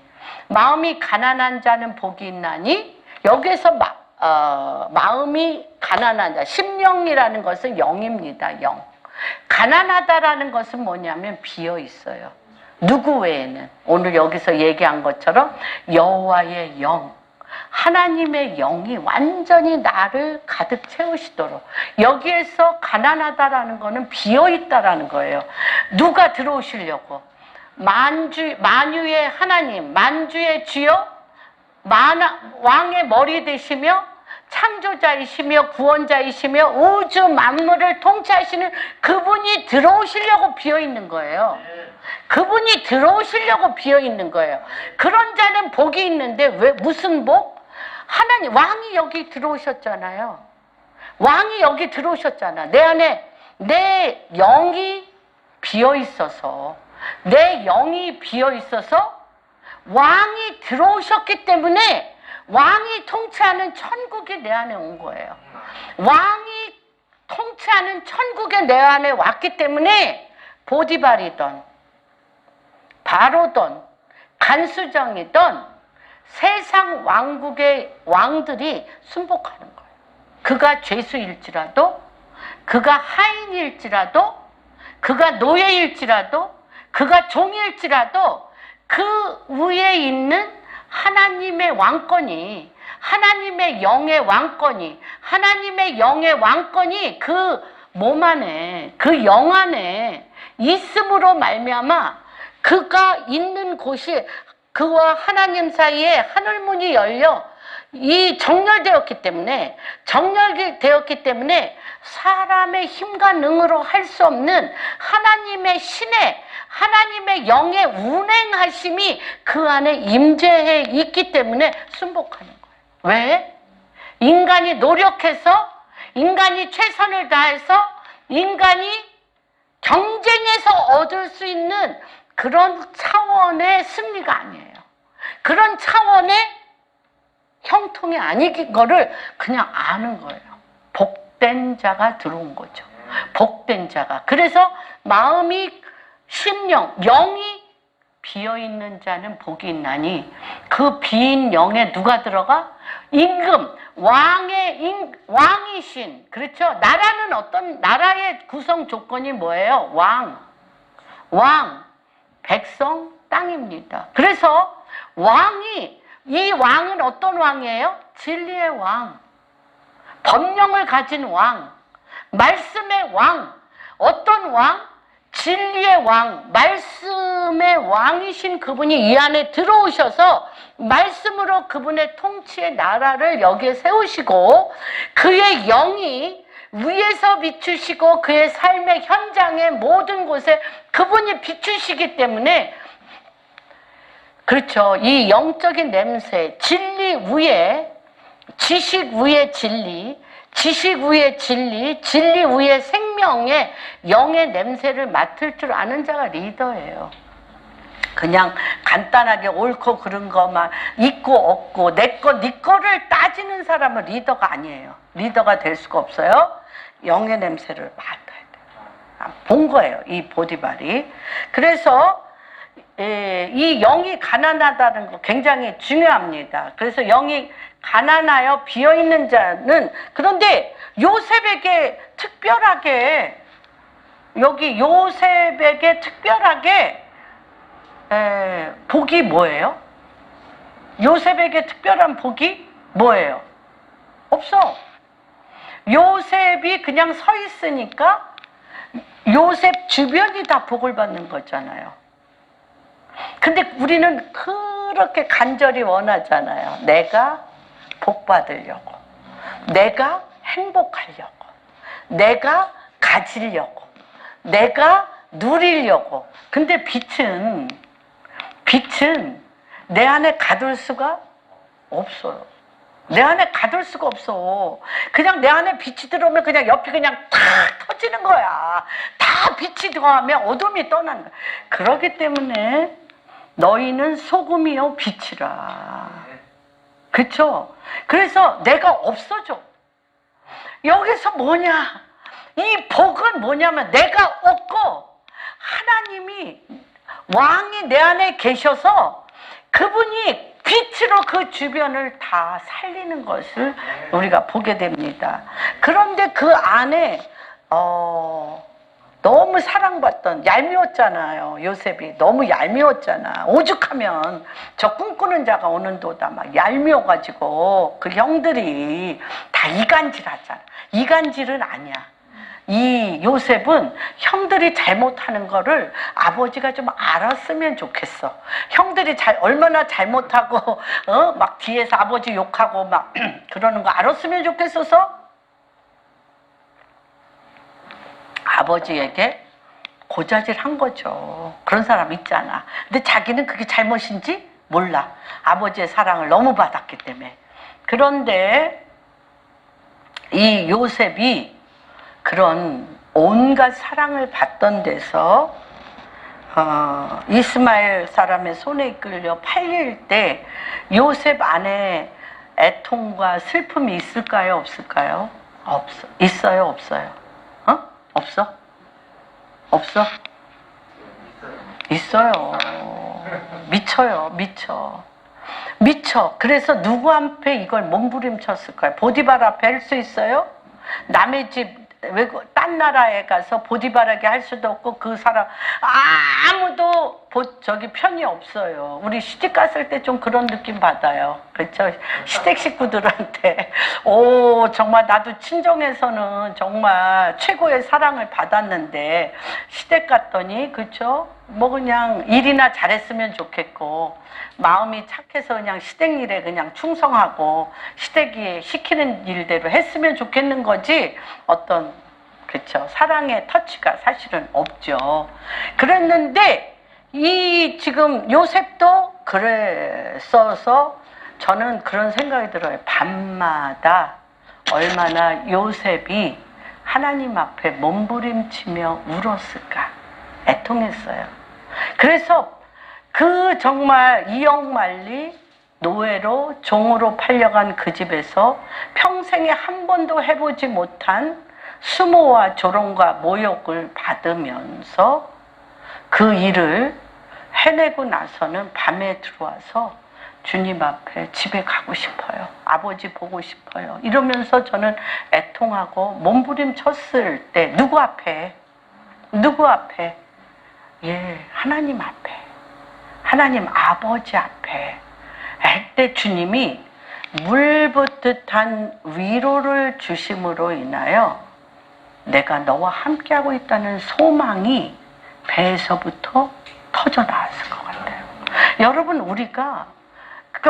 마음이 가난한 자는 복이 있나니. 여기서 마음이 가난한 자, 심령이라는 것은 영입니다. 영. 가난하다라는 것은 뭐냐면 비어 있어요. 누구 외에는 오늘 여기서 얘기한 것처럼 여호와의 영, 하나님의 영이 완전히 나를 가득 채우시도록. 여기에서 가난하다라는 것은 비어 있다라는 거예요. 누가 들어오시려고? 만유의 하나님, 만주의 주여, 왕의 머리 되시며 창조자이시며 구원자이시며 우주 만물을 통치하시는 그분이 들어오시려고 비어있는 거예요. 그분이 들어오시려고 비어있는 거예요. 그런 자는 복이 있는데 왜 무슨 복? 하나님, 왕이 여기 들어오셨잖아요. 왕이 여기 들어오셨잖아. 내 안에 내 영이 비어있어서 내 영이 비어있어서 왕이 들어오셨기 때문에 왕이 통치하는 천국이 내 안에 온 거예요. 왕이 통치하는 천국이 내 안에 왔기 때문에 보디발이던 바로던 간수정이던 세상 왕국의 왕들이 순복하는 거예요. 그가 죄수일지라도, 그가 하인일지라도, 그가 노예일지라도, 그가 종일지라도 그 위에 있는 하나님의 왕권이, 하나님의 영의 왕권이, 하나님의 영의 왕권이 그 몸 안에, 그 영 안에 있음으로 말미암아 그가 있는 곳이 그와 하나님 사이에 하늘문이 열려 이 정렬되었기 때문에, 정렬되었기 때문에 사람의 힘과 능으로 할 수 없는 하나님의 신의, 하나님의 영의 운행하심이 그 안에 임재해 있기 때문에 순복하는 거예요. 왜? 인간이 노력해서, 인간이 최선을 다해서, 인간이 경쟁해서 얻을 수 있는 그런 차원의 승리가 아니에요. 그런 차원의 형통이 아닌 거를 그냥 아는 거예요. 복된 자가 들어온 거죠. 복된 자가. 그래서 마음이, 심령, 영이 비어있는 자는 복이 있나니 그 비인 영에 누가 들어가? 임금, 왕이신. 그렇죠? 나라는 어떤, 나라의 구성 조건이 뭐예요? 왕, 백성, 땅입니다. 그래서 이 왕은 어떤 왕이에요? 진리의 왕, 법령을 가진 왕, 말씀의 왕. 어떤 왕? 진리의 왕, 말씀의 왕이신 그분이 이 안에 들어오셔서 말씀으로 그분의 통치의 나라를 여기에 세우시고 그의 영이 위에서 비추시고 그의 삶의 현장의 모든 곳에 그분이 비추시기 때문에, 그렇죠, 이 영적인 냄새, 진리 위에 지식 위에 진리, 지식 위에 진리, 진리 위에 생명의 영의 냄새를 맡을 줄 아는 자가 리더예요. 그냥 간단하게 옳고 그른 것만 있고 없고 내 거, 네 거를 따지는 사람은 리더가 아니에요. 리더가 될 수가 없어요. 영의 냄새를 맡아야 돼요. 본 거예요, 이 보디발이. 그래서 이 영이 가난하다는 거 굉장히 중요합니다. 그래서 영이 가난하여 비어있는 자는, 그런데 요셉에게 특별하게, 여기 요셉에게 특별하게 복이 뭐예요? 요셉에게 특별한 복이 뭐예요? 없어. 요셉이 그냥 서 있으니까 요셉 주변이 다 복을 받는 거잖아요. 근데 우리는 그렇게 간절히 원하잖아요. 내가 복 받으려고, 내가 행복하려고, 내가 가지려고, 내가 누리려고. 근데 빛은 내 안에 가둘 수가 없어요. 내 안에 가둘 수가 없어. 그냥 내 안에 빛이 들어오면 그냥 옆이 그냥 탁 터지는 거야. 다 빛이 들어가면 어둠이 떠나는 거야. 그렇기 때문에 너희는 소금이요 빛이라. 그렇죠? 그래서 내가 없어져. 여기서 뭐냐? 이 복은 뭐냐면 내가 없고 하나님이, 왕이 내 안에 계셔서 그분이 빛으로 그 주변을 다 살리는 것을 우리가 보게 됩니다. 그런데 그 안에 너무 사랑받던, 얄미웠잖아요. 요셉이 너무 얄미웠잖아. 오죽하면 저 꿈꾸는 자가 오는도다 막 얄미워가지고 그 형들이 다 이간질하잖아. 이간질은 아니야. 이 요셉은 형들이 잘못하는 거를 아버지가 좀 알았으면 좋겠어. 형들이 얼마나 잘못하고 막 뒤에서 아버지 욕하고 막 그러는 거 알았으면 좋겠어서 아버지에게 고자질한 거죠. 그런 사람 있잖아. 근데 자기는 그게 잘못인지 몰라. 아버지의 사랑을 너무 받았기 때문에. 그런데 이 요셉이 그런 온갖 사랑을 받던 데서 이스마엘 사람의 손에 이끌려 팔릴 때 요셉 안에 애통과 슬픔이 있을까요? 없을까요? 없어. 있어요? 없어요? 없어? 없어? 있어요. 미쳐요. 미쳐. 그래서 누구 앞에 이걸 몸부림쳤을까요? 보디발 앞에 할 수 있어요? 남의 집 딴 나라에 가서 보디발하게 할 수도 없고 그 사람 아무도 편이 없어요. 우리 시집 갔을 때 좀 그런 느낌 받아요. 그렇죠? 시댁 식구들한테 정말 나도 친정에서는 정말 최고의 사랑을 받았는데 시댁 갔더니 그렇죠? 뭐 그냥 일이나 잘했으면 좋겠고 마음이 착해서 그냥 시댁 일에 그냥 충성하고 시댁이 시키는 일대로 했으면 좋겠는 거지 어떤 그렇죠 사랑의 터치가 사실은 없죠. 그랬는데 이 지금 요셉도 그랬어서 저는 그런 생각이 들어요. 밤마다 얼마나 요셉이 하나님 앞에 몸부림치며 울었을까. 애통했어요. 그래서 그 정말 이역만리 노예로 종으로 팔려간 그 집에서 평생에 한 번도 해보지 못한 수모와 조롱과 모욕을 받으면서 그 일을 해내고 나서는 밤에 들어와서 주님 앞에 집에 가고 싶어요. 아버지 보고 싶어요. 이러면서 저는 애통하고 몸부림쳤을 때 누구 앞에? 예, 하나님 앞에. 하나님 아버지 앞에 할 때 주님이 물붓듯한 위로를 주심으로 인하여 내가 너와 함께하고 있다는 소망이 배에서부터 터져 나왔을 것 같아요. 여러분 그러니까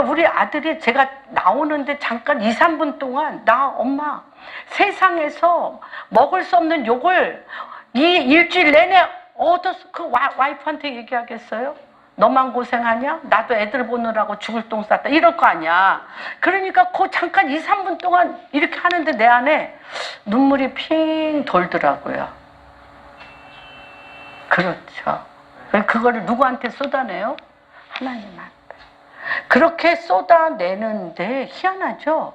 우리 아들이 제가 나오는데 잠깐 2, 3분 동안 엄마 세상에서 먹을 수 없는 욕을 이 일주일 내내 얻어서 그 와이프한테 얘기하겠어요? 너만 고생하냐? 나도 애들 보느라고 죽을 똥 쌌다. 이럴 거 아니야. 그러니까 그 잠깐 2, 3분 동안 이렇게 하는데 내 안에 눈물이 핑 돌더라고요. 그렇죠. 그거를 누구한테 쏟아내요? 하나님한테. 그렇게 쏟아내는데 희한하죠?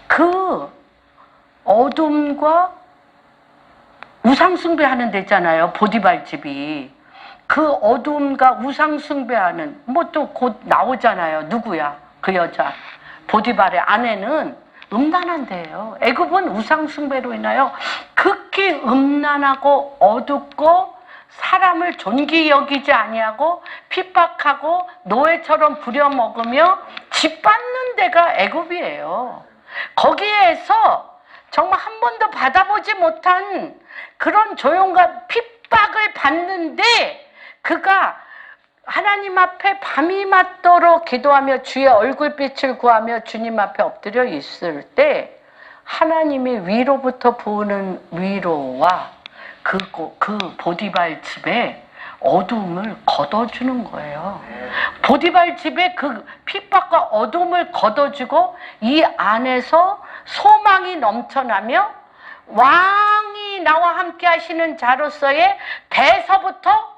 그 어둠과 우상숭배하는 데 있잖아요. 보디발 집이. 그 어둠과 우상숭배하는 뭐 또 곧 나오잖아요. 누구야? 그 여자. 보디발의 아내는 음란한데요. 애굽은 우상숭배로 인하여 극히 음란하고 어둡고 사람을 존귀 여기지 아니하고 핍박하고 노예처럼 부려먹으며 짓밟는 데가 애굽이에요. 거기에서 정말 한 번도 받아보지 못한 그런 조용과 핍박을 받는데 그가 하나님 앞에 밤이 맞도록 기도하며 주의 얼굴빛을 구하며 주님 앞에 엎드려 있을 때 하나님의 위로부터 부으는 위로와 그 보디발 집에 어둠을 걷어주는 거예요. 보디발 집에 그 핍박과 어둠을 걷어주고 이 안에서 소망이 넘쳐나며 왕이 나와 함께 하시는 자로서의 배서부터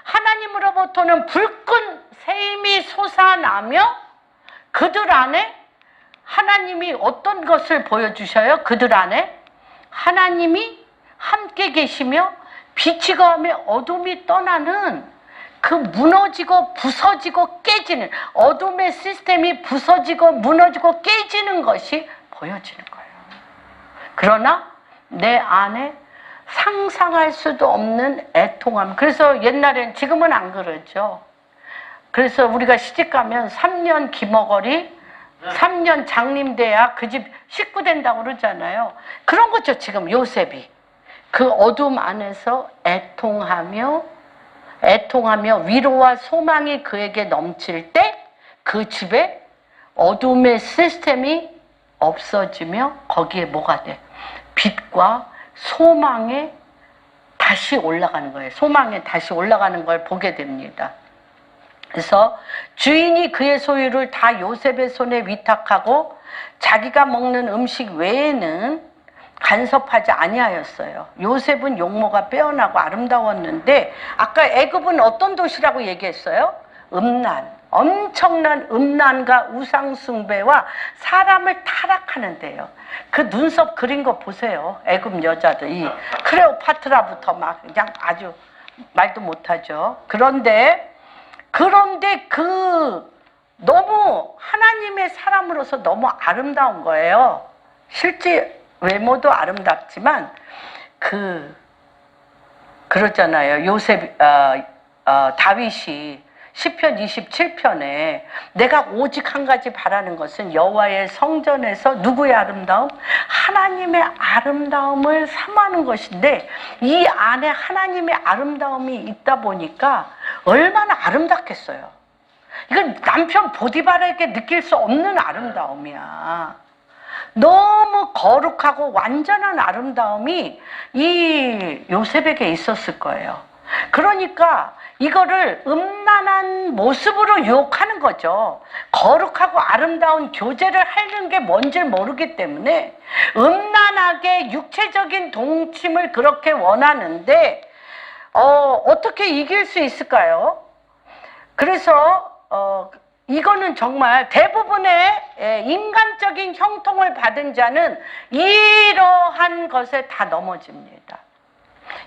하나님으로부터는 불끈 샘이 솟아나며 그들 안에 하나님이 어떤 것을 보여주셔요? 그들 안에 하나님이 함께 계시며 빛이 가며 어둠이 떠나는 그 무너지고 부서지고 깨지는 어둠의 시스템이 부서지고 무너지고 깨지는 것이 보여지는 거예요. 그러나 내 안에 상상할 수도 없는 애통함. 그래서 옛날엔, 지금은 안 그러죠. 그래서 우리가 시집가면 3년 기머거리, 3년 장림돼야 그 집 식구 된다고 그러잖아요. 그런 거죠. 지금 요셉이 그 어둠 안에서 애통하며 위로와 소망이 그에게 넘칠 때 그 집에 어둠의 시스템이 없어지며 거기에 뭐가 돼? 빛과 소망에 다시 올라가는 거예요. 소망에 다시 올라가는 걸 보게 됩니다. 그래서 주인이 그의 소유를 다 요셉의 손에 위탁하고 자기가 먹는 음식 외에는 간섭하지 아니하였어요. 요셉은 용모가 빼어나고 아름다웠는데 아까 애굽은 어떤 도시라고 얘기했어요? 음란. 엄청난 음란과 우상숭배와 사람을 타락하는 데요. 그 눈썹 그린 거 보세요. 애굽 여자들. 이 클레오파트라부터 막 그냥 아주 말도 못하죠. 그런데 그 너무 하나님의 사람으로서 너무 아름다운 거예요. 실제 외모도 아름답지만 그러잖아요. 다윗이 시편 27편에 내가 오직 한 가지 바라는 것은 여호와의 성전에서 누구의 아름다움? 하나님의 아름다움을 삼하는 것인데 이 안에 하나님의 아름다움이 있다 보니까 얼마나 아름답겠어요. 이건 남편 보디발에게 느낄 수 없는 아름다움이야. 너무 거룩하고 완전한 아름다움이 이 요셉에게 있었을 거예요. 그러니까 이거를 음란한 모습으로 유혹하는 거죠. 거룩하고 아름다운 교제를 하는 게 뭔지 모르기 때문에 음란하게 육체적인 동침을 그렇게 원하는데 어떻게 이길 수 있을까요? 그래서 이거는 정말 대부분의 인간적인 형통을 받은 자는 이러한 것에 다 넘어집니다.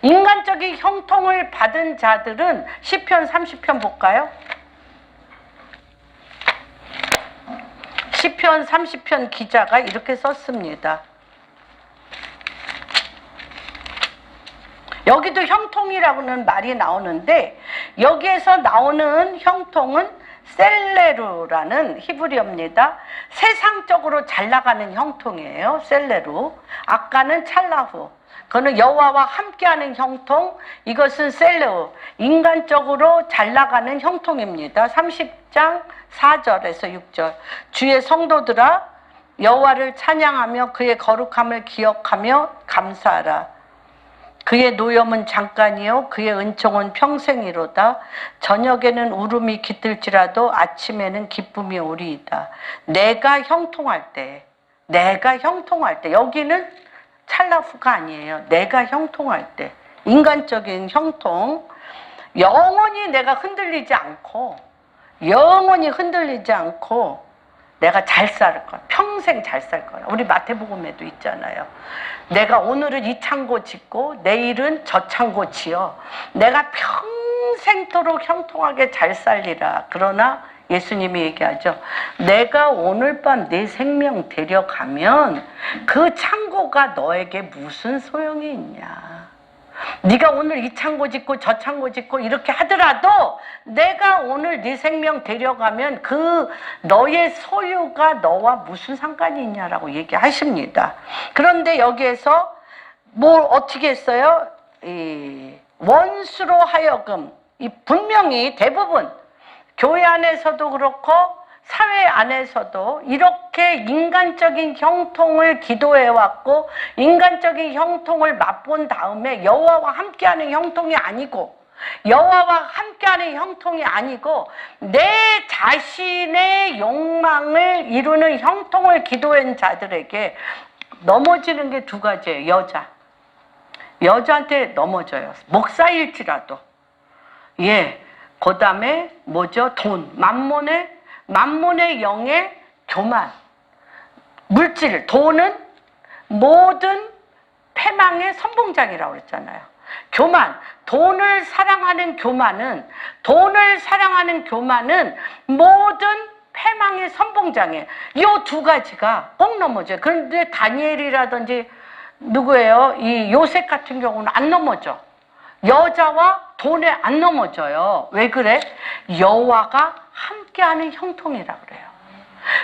인간적인 형통을 받은 자들은 시편 30편 볼까요? 시편 30편 기자가 이렇게 썼습니다. 여기도 형통이라고는 말이 나오는데 여기에서 나오는 형통은 셀레루라는 히브리어입니다. 세상적으로 잘 나가는 형통이에요. 셀레루. 아까는 찰라후. 그거는 여호와와 함께하는 형통. 이것은 셀레우. 인간적으로 잘 나가는 형통입니다. 30장 4절에서 6절. 주의 성도들아 여호와를 찬양하며 그의 거룩함을 기억하며 감사하라. 그의 노염은 잠깐이요 그의 은총은 평생이로다. 저녁에는 울음이 깃들지라도 아침에는 기쁨이 오리이다. 내가 형통할 때 여기는 찰나 후가 아니에요. 내가 형통할 때 인간적인 형통, 영원히 내가 흔들리지 않고 내가 잘 살 거야. 평생 잘 살 거야. 우리 마태복음에도 있잖아요. 내가 오늘은 이 창고 짓고 내일은 저 창고 지어. 내가 평생토록 형통하게 잘 살리라. 그러나 예수님이 얘기하죠. 내가 오늘 밤 내 생명 데려가면 그 창고가 너에게 무슨 소용이 있냐. 네가 오늘 이 창고 짓고 저 창고 짓고 이렇게 하더라도 내가 오늘 네 생명 데려가면 그 너의 소유가 너와 무슨 상관이 있냐라고 얘기하십니다. 그런데 여기에서 뭘 어떻게 했어요? 원수로 하여금 분명히 대부분 교회 안에서도 그렇고 사회 안에서도 이렇게 인간적인 형통을 기도해왔고 인간적인 형통을 맛본 다음에 여호와와 함께하는 형통이 아니고 내 자신의 욕망을 이루는 형통을 기도한 자들에게 넘어지는 게 두 가지예요. 여자한테 넘어져요. 목사일지라도. 그 다음에 뭐죠? 돈, 만몬의 영의 교만, 물질, 돈은 모든 패망의 선봉장이라고 그랬잖아요. 교만, 돈을 사랑하는 교만은 모든 패망의 선봉장이에요. 이 두 가지가 꼭 넘어져요. 그런데 다니엘이라든지 누구예요? 이 요셉 같은 경우는 안 넘어져. 여자와 돈에 안 넘어져요. 왜 그래? 여호와가 함께하는 형통이라 그래요.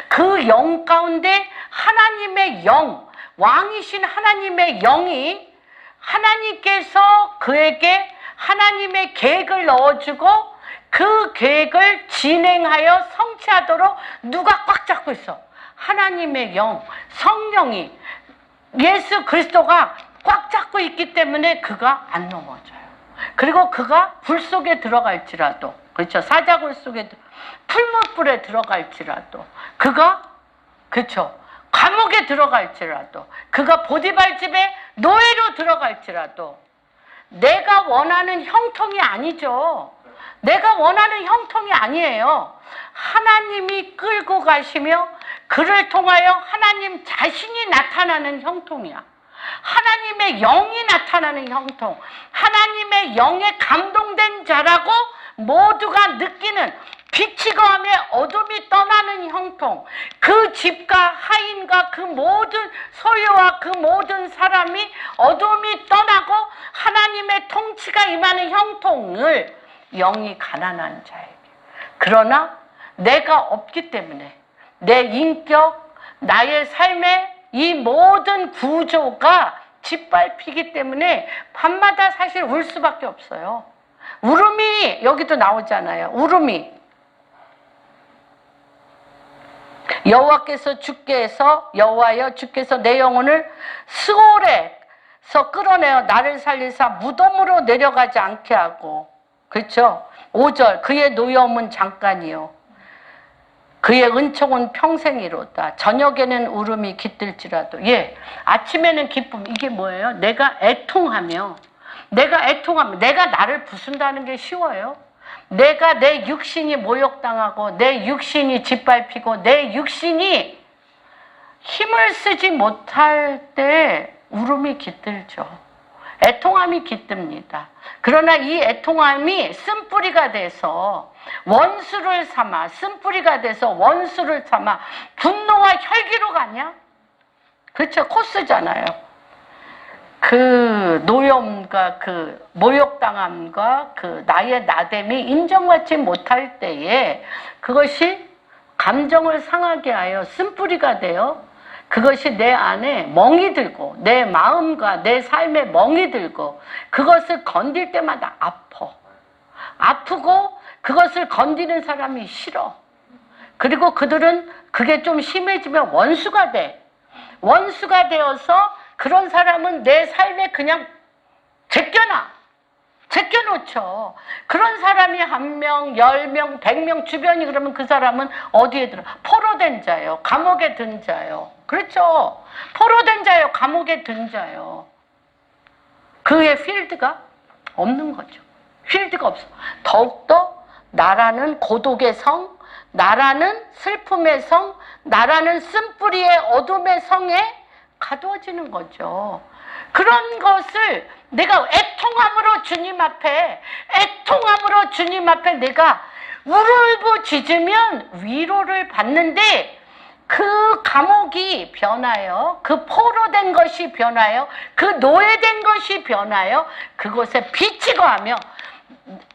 그 영 가운데 하나님의 영, 왕이신 하나님의 영이 하나님께서 그에게 하나님의 계획을 넣어주고 그 계획을 진행하여 성취하도록 누가 꽉 잡고 있어? 하나님의 영, 성령이, 예수 그리스도가 꽉 잡고 있기 때문에 그가 안 넘어져요. 그리고 그가 불 속에 들어갈지라도, 그렇죠, 사자굴 속에 풀무불에 들어갈지라도, 그가, 그렇죠, 감옥에 들어갈지라도, 그가 보디발 집에 노예로 들어갈지라도 내가 원하는 형통이 아니죠. 내가 원하는 형통이 아니에요. 하나님이 끌고 가시며 그를 통하여 하나님 자신이 나타나는 형통이야. 하나님의 영이 나타나는 형통, 하나님의 영에 감동된 자라고 모두가 느끼는 빛이 거하며 어둠이 떠나는 형통, 그 집과 하인과 그 모든 소유와 그 모든 사람이 어둠이 떠나고 하나님의 통치가 임하는 형통을 영이 가난한 자에게. 그러나 내가 없기 때문에 내 인격, 나의 삶의 이 모든 구조가 짓밟히기 때문에 밤마다 사실 울 수밖에 없어요. 울음이 여기도 나오잖아요. 울음이 여호와여 주께서 내 영혼을 스올에서 끌어내어 나를 살리사 무덤으로 내려가지 않게 하고, 그렇죠? 5절 그의 노여움은 잠깐이요 그의 은총은 평생이로다. 저녁에는 울음이 깃들지라도, 아침에는 기쁨. 이게 뭐예요? 내가 애통하며 내가 나를 부순다는 게 쉬워요. 내가 내 육신이 모욕당하고 내 육신이 짓밟히고 내 육신이 힘을 쓰지 못할 때 울음이 깃들죠. 애통함이 깃듭니다. 그러나 이 애통함이 쓴뿌리가 돼서 원수를 삼아 분노와 혈기로 가냐? 그렇죠. 코스잖아요. 그 노염과 그 모욕당함과 그 나의 나됨이 인정받지 못할 때에 그것이 감정을 상하게 하여 쓴뿌리가 되어 그것이 내 안에 멍이 들고 내 마음과 내 삶에 멍이 들고 그것을 건들 때마다 아프고 그것을 건드는 사람이 싫어. 그리고 그들은 그게 좀 심해지면 원수가 되어서 그런 사람은 내 삶에 그냥 제껴놓죠. 그런 사람이 1명, 10명, 100명 주변이 그러면 그 사람은 어디에 들어? 포로된 자예요. 감옥에 든 자예요. 그렇죠. 포로된 자예요. 감옥에 든 자예요. 그의 필드가 없는 거죠. 필드가 없어. 더욱더 나라는 고독의 성, 나라는 슬픔의 성, 나라는 쓴뿌리의 어둠의 성에 가두어지는 거죠. 그런 것을 내가 애통함으로 주님 앞에 내가 울부짖으면 위로를 받는데 그 감옥이 변하여, 그 포로된 것이 변하여, 그 노예된 것이 변하여 그곳에 빛이 거하며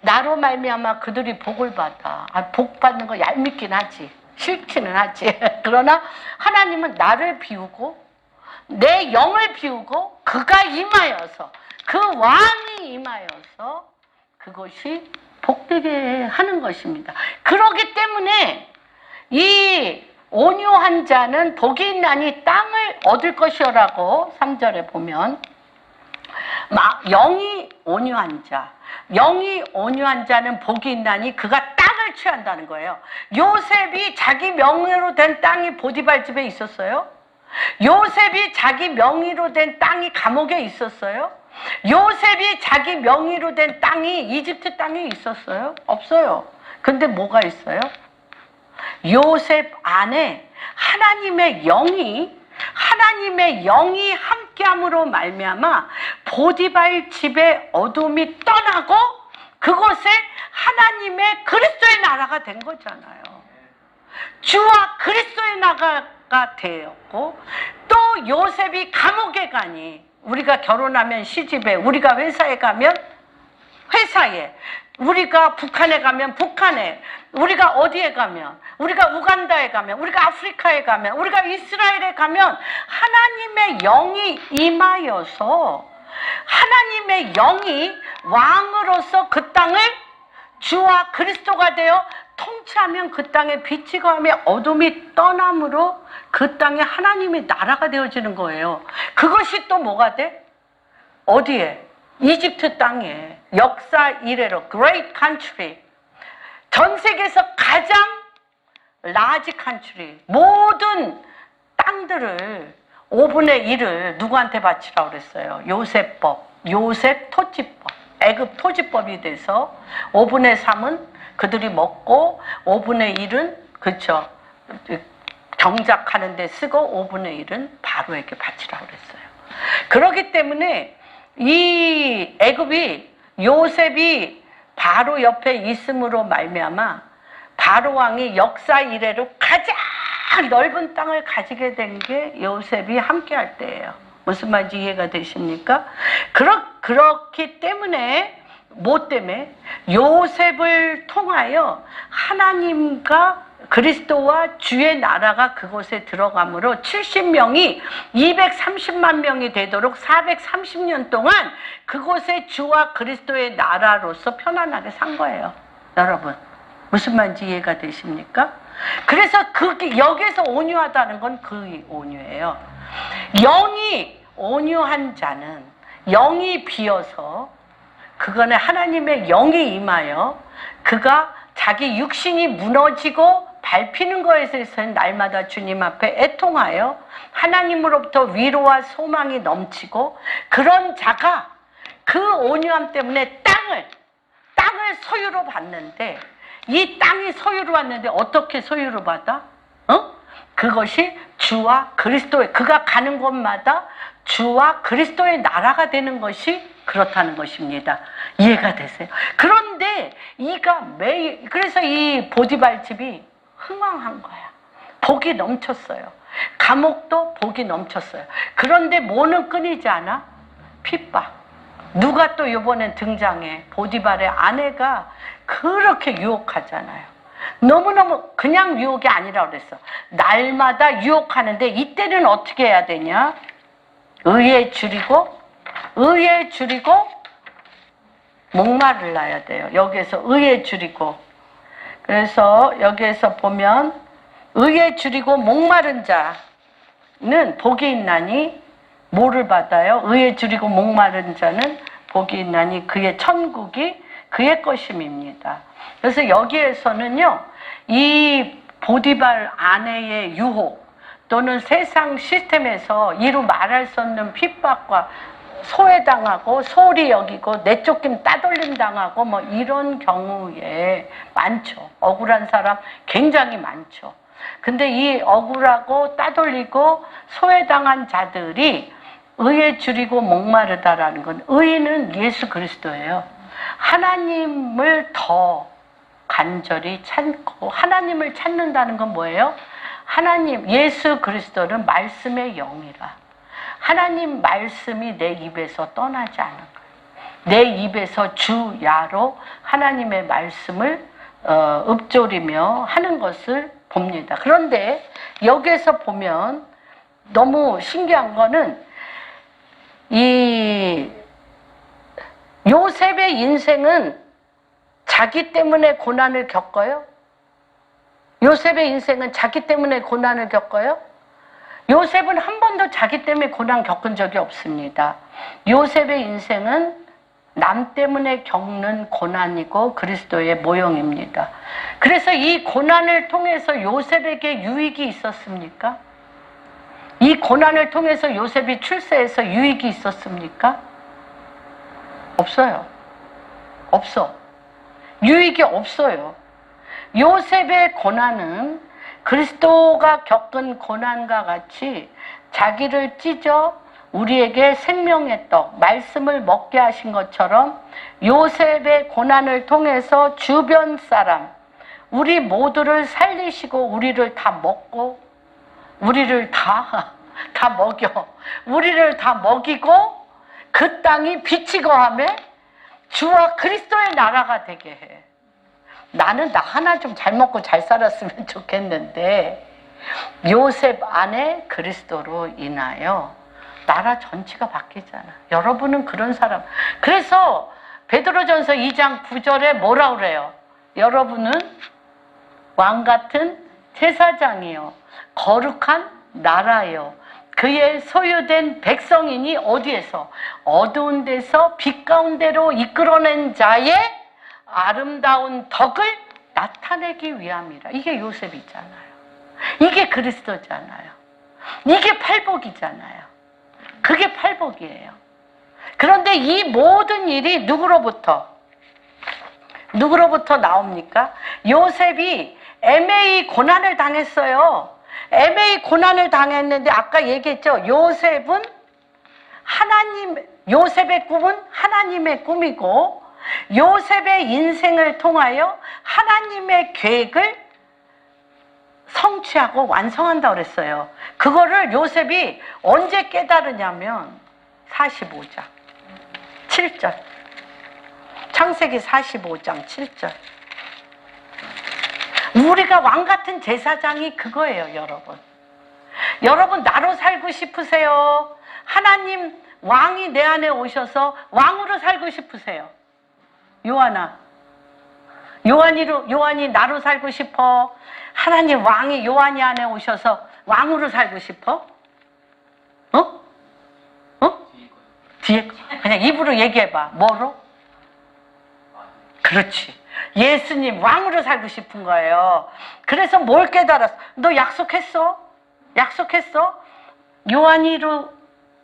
나로 말미암아 그들이 복을 받아. 복 받는 거 얄밉긴 하지. 싫기는 하지. 그러나 하나님은 나를 비우고 내 영을 비우고 그가 임하여서, 그 왕이 임하여서 그것이 복되게 하는 것입니다. 그렇기 때문에 이 온유한 자는 복이 있나니 땅을 얻을 것이라고 3절에 보면, 영이 온유한 자는 복이 있나니 그가 땅을 취한다는 거예요. 요셉이 자기 명의로 된 땅이 보디발 집에 있었어요? 요셉이 자기 명의로 된 땅이 감옥에 있었어요? 요셉이 자기 명의로 된 땅이 이집트 땅에 있었어요? 없어요. 근데 뭐가 있어요? 요셉 안에 하나님의 영이 함께함으로 말미암아 보디발 집의 어둠이 떠나고 그곳에 하나님의 그리스도의 나라가 된 거잖아요. 주와 그리스도의 나라가 되었고, 또 요셉이 감옥에 가니, 우리가 결혼하면 시집에, 우리가 회사에 가면 회사에, 우리가 북한에 가면 북한에, 우리가 어디에 가면, 우리가 우간다에 가면, 우리가 아프리카에 가면, 우리가 이스라엘에 가면 하나님의 영이 임하여서 하나님의 영이 왕으로서 그 땅을 주와 그리스도가 되어 통치하면 그 땅에 빛이 거하며 어둠이 떠남으로 그 땅에 하나님의 나라가 되어지는 거예요. 그것이 또 뭐가 돼? 어디에? 이집트 땅에. 역사 이래로 Great Country, 전 세계에서 가장 large country, 모든 땅들을 5분의 1을 누구한테 바치라고 그랬어요? 요셉 토지법, 애굽 토지법이 돼서 5분의 3은 그들이 먹고 5분의 1은 그쵸, 경작하는 데 쓰고 5분의 1은 바로에게 바치라고 그랬어요. 그렇기 때문에 이 애굽이, 요셉이 바로 옆에 있음으로 말미암아 바로 왕이 역사 이래로 가장 넓은 땅을 가지게 된 게 요셉이 함께 할 때예요. 무슨 말인지 이해가 되십니까? 그렇기 때문에, 뭐 때문에? 요셉을 통하여 하나님과 그리스도와 주의 나라가 그곳에 들어가므로 70명이 230만 명이 되도록 430년 동안 그곳에 주와 그리스도의 나라로서 편안하게 산 거예요. 여러분, 무슨 말인지 이해가 되십니까? 그래서 여기서 온유하다는 건 그 온유예요. 영이 온유한 자는, 영이 비어서, 그거는 하나님의 영이 임하여 그가 자기 육신이 무너지고 밟히는 것에 대해서는 날마다 주님 앞에 애통하여 하나님으로부터 위로와 소망이 넘치고, 그런 자가 그 온유함 때문에 땅을 소유로 받는데, 이 땅이 소유로 받는데 어떻게 소유로 받아? 그것이 주와 그리스도의, 그가 가는 곳마다 주와 그리스도의 나라가 되는 것이 그렇다는 것입니다. 이해가 되세요? 그런데 그래서 이 보디발 집이 흥왕한 거야. 복이 넘쳤어요. 감옥도 복이 넘쳤어요. 그런데 뭐는 끊이지 않아? 핍박. 누가 또 이번엔 등장해? 보디발의 아내가 그렇게 유혹하잖아요. 너무너무 그냥 유혹이 아니라고 그랬어. 날마다 유혹하는데 이때는 어떻게 해야 되냐? 의에 줄이고 목마를 놔야 돼요. 여기에서 의에 줄이고. 그래서 여기에서 보면 의에 줄이고 목마른 자는 복이 있나니 뭐를 받아요? 의에 줄이고 목마른 자는 복이 있나니 그의 천국이 그의 것임입니다. 그래서 여기에서는요, 이 보디발 아내의 유혹 또는 세상 시스템에서 이루 말할 수 없는 핍박과 소외당하고 소홀히 여기고 내쫓김 따돌림 당하고 뭐 이런 경우에 많죠. 억울한 사람 굉장히 많죠. 근데 이 억울하고 따돌리고 소외당한 자들이 의에 줄이고 목마르다라는 건, 의는 예수 그리스도예요. 하나님을 더 간절히 찾고, 하나님을 찾는다는 건 뭐예요? 하나님, 예수 그리스도는 말씀의 영이라. 하나님 말씀이 내 입에서 떠나지 않은 거예요. 내 입에서 주야로 하나님의 말씀을 읊조리며 하는 것을 봅니다. 그런데 여기에서 보면 너무 신기한 거는 이 요셉의 인생은 자기 때문에 고난을 겪어요? 요셉의 인생은 자기 때문에 고난을 겪어요? 요셉은 한 번도 자기 때문에 고난 겪은 적이 없습니다. 요셉의 인생은 남 때문에 겪는 고난이고 그리스도의 모형입니다. 그래서 이 고난을 통해서 요셉에게 유익이 있었습니까? 이 고난을 통해서 요셉이 출세해서 유익이 있었습니까? 없어요. 없어. 유익이 없어요. 요셉의 고난은 그리스도가 겪은 고난과 같이 자기를 찢어 우리에게 생명의 떡, 말씀을 먹게 하신 것처럼 요셉의 고난을 통해서 주변 사람, 우리 모두를 살리시고 우리를 다 먹고 우리를 다 먹여, 우리를 다 먹이고 그 땅이 빛이 거하며 주와 그리스도의 나라가 되게 해. 나는 나 하나 좀 잘 먹고 잘 살았으면 좋겠는데 요셉 안에 그리스도로 인하여 나라 전체가 바뀌잖아. 여러분은 그런 사람. 그래서 베드로전서 2장 9절에 뭐라 그래요? 여러분은 왕 같은 제사장이요, 거룩한 나라요, 그의 소유된 백성이니 어디에서? 어두운 데서 빛 가운데로 이끌어낸 자의 아름다운 덕을 나타내기 위함이라. 이게 요셉이잖아요. 이게 그리스도잖아요. 이게 팔복이잖아요. 그게 팔복이에요. 그런데 이 모든 일이 누구로부터 나옵니까? 요셉이 애매히 고난을 당했어요. 애매히 고난을 당했는데 아까 얘기했죠. 요셉의 꿈은 하나님의 꿈이고 요셉의 인생을 통하여 하나님의 계획을 성취하고 완성한다고 그랬어요. 그거를 요셉이 언제 깨달으냐면 45장 7절. 창세기 45장 7절. 우리가 왕 같은 제사장이 그거예요, 여러분. 여러분, 나로 살고 싶으세요? 하나님 왕이 내 안에 오셔서 왕으로 살고 싶으세요? 요한이 나로 살고 싶어? 하나님 왕이 요한이 안에 오셔서 왕으로 살고 싶어? 뒤에 거. 그냥 입으로 얘기해봐. 뭐로? 그렇지. 예수님 왕으로 살고 싶은 거예요. 그래서 뭘 깨달았어? 너 약속했어? 요한이로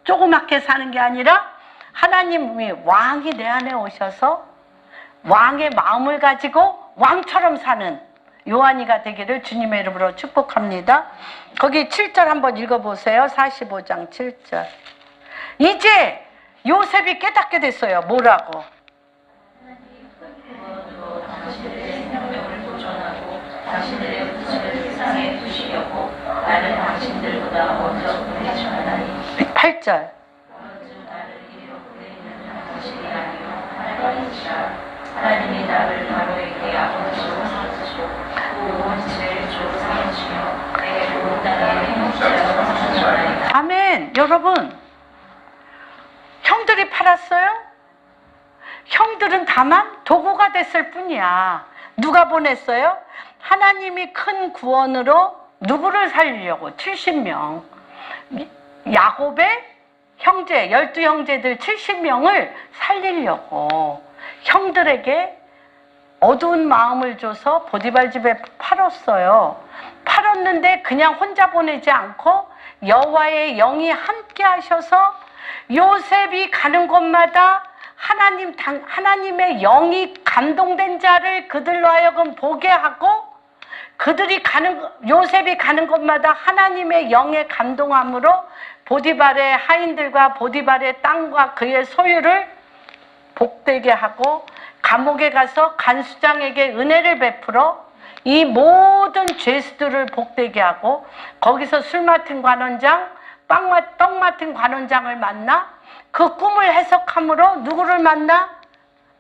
조그맣게 사는 게 아니라 하나님이 왕이 내 안에 오셔서 왕의 마음을 가지고 왕처럼 사는 요한이가 되기를 주님의 이름으로 축복합니다. 거기 7절 한번 읽어보세요. 45장 7절. 이제 요셉이 깨닫게 됐어요. 뭐라고? 당신들의 생명력을 보존하고 당신들의 부처를 세상에 두시려고 나는 당신들보다 먼저 보내주었나니. 8절. 먼저 나를 이리로 보내는 당신이 아니요 하나님이시라. 하나님이 나를 바로에게 아버지로 삼으시고 그 온 지혜를 주로 삼으시며 내게 온 땅의 행복자로 삼으셨나이다. 아멘. 여러분, 형들이 팔았어요? 형들은 다만 도구가 됐을 뿐이야. 누가 보냈어요? 하나님이 큰 구원으로 누구를 살리려고? 70명. 야곱의 형제, 12형제들 70명을 살리려고 형들에게 어두운 마음을 줘서 보디발 집에 팔았어요. 팔았는데 그냥 혼자 보내지 않고 여호와의 영이 함께 하셔서 요셉이 가는 곳마다 하나님의 영이 감동된 자를 그들로 하여금 보게 하고 요셉이 가는 곳마다 하나님의 영의 감동함으로 보디발의 하인들과 보디발의 땅과 그의 소유를 복되게 하고 감옥에 가서 간수장에게 은혜를 베풀어 이 모든 죄수들을 복되게 하고 거기서 술 맡은 관원장, 떡 맡은 관원장을 만나 그 꿈을 해석함으로 누구를 만나?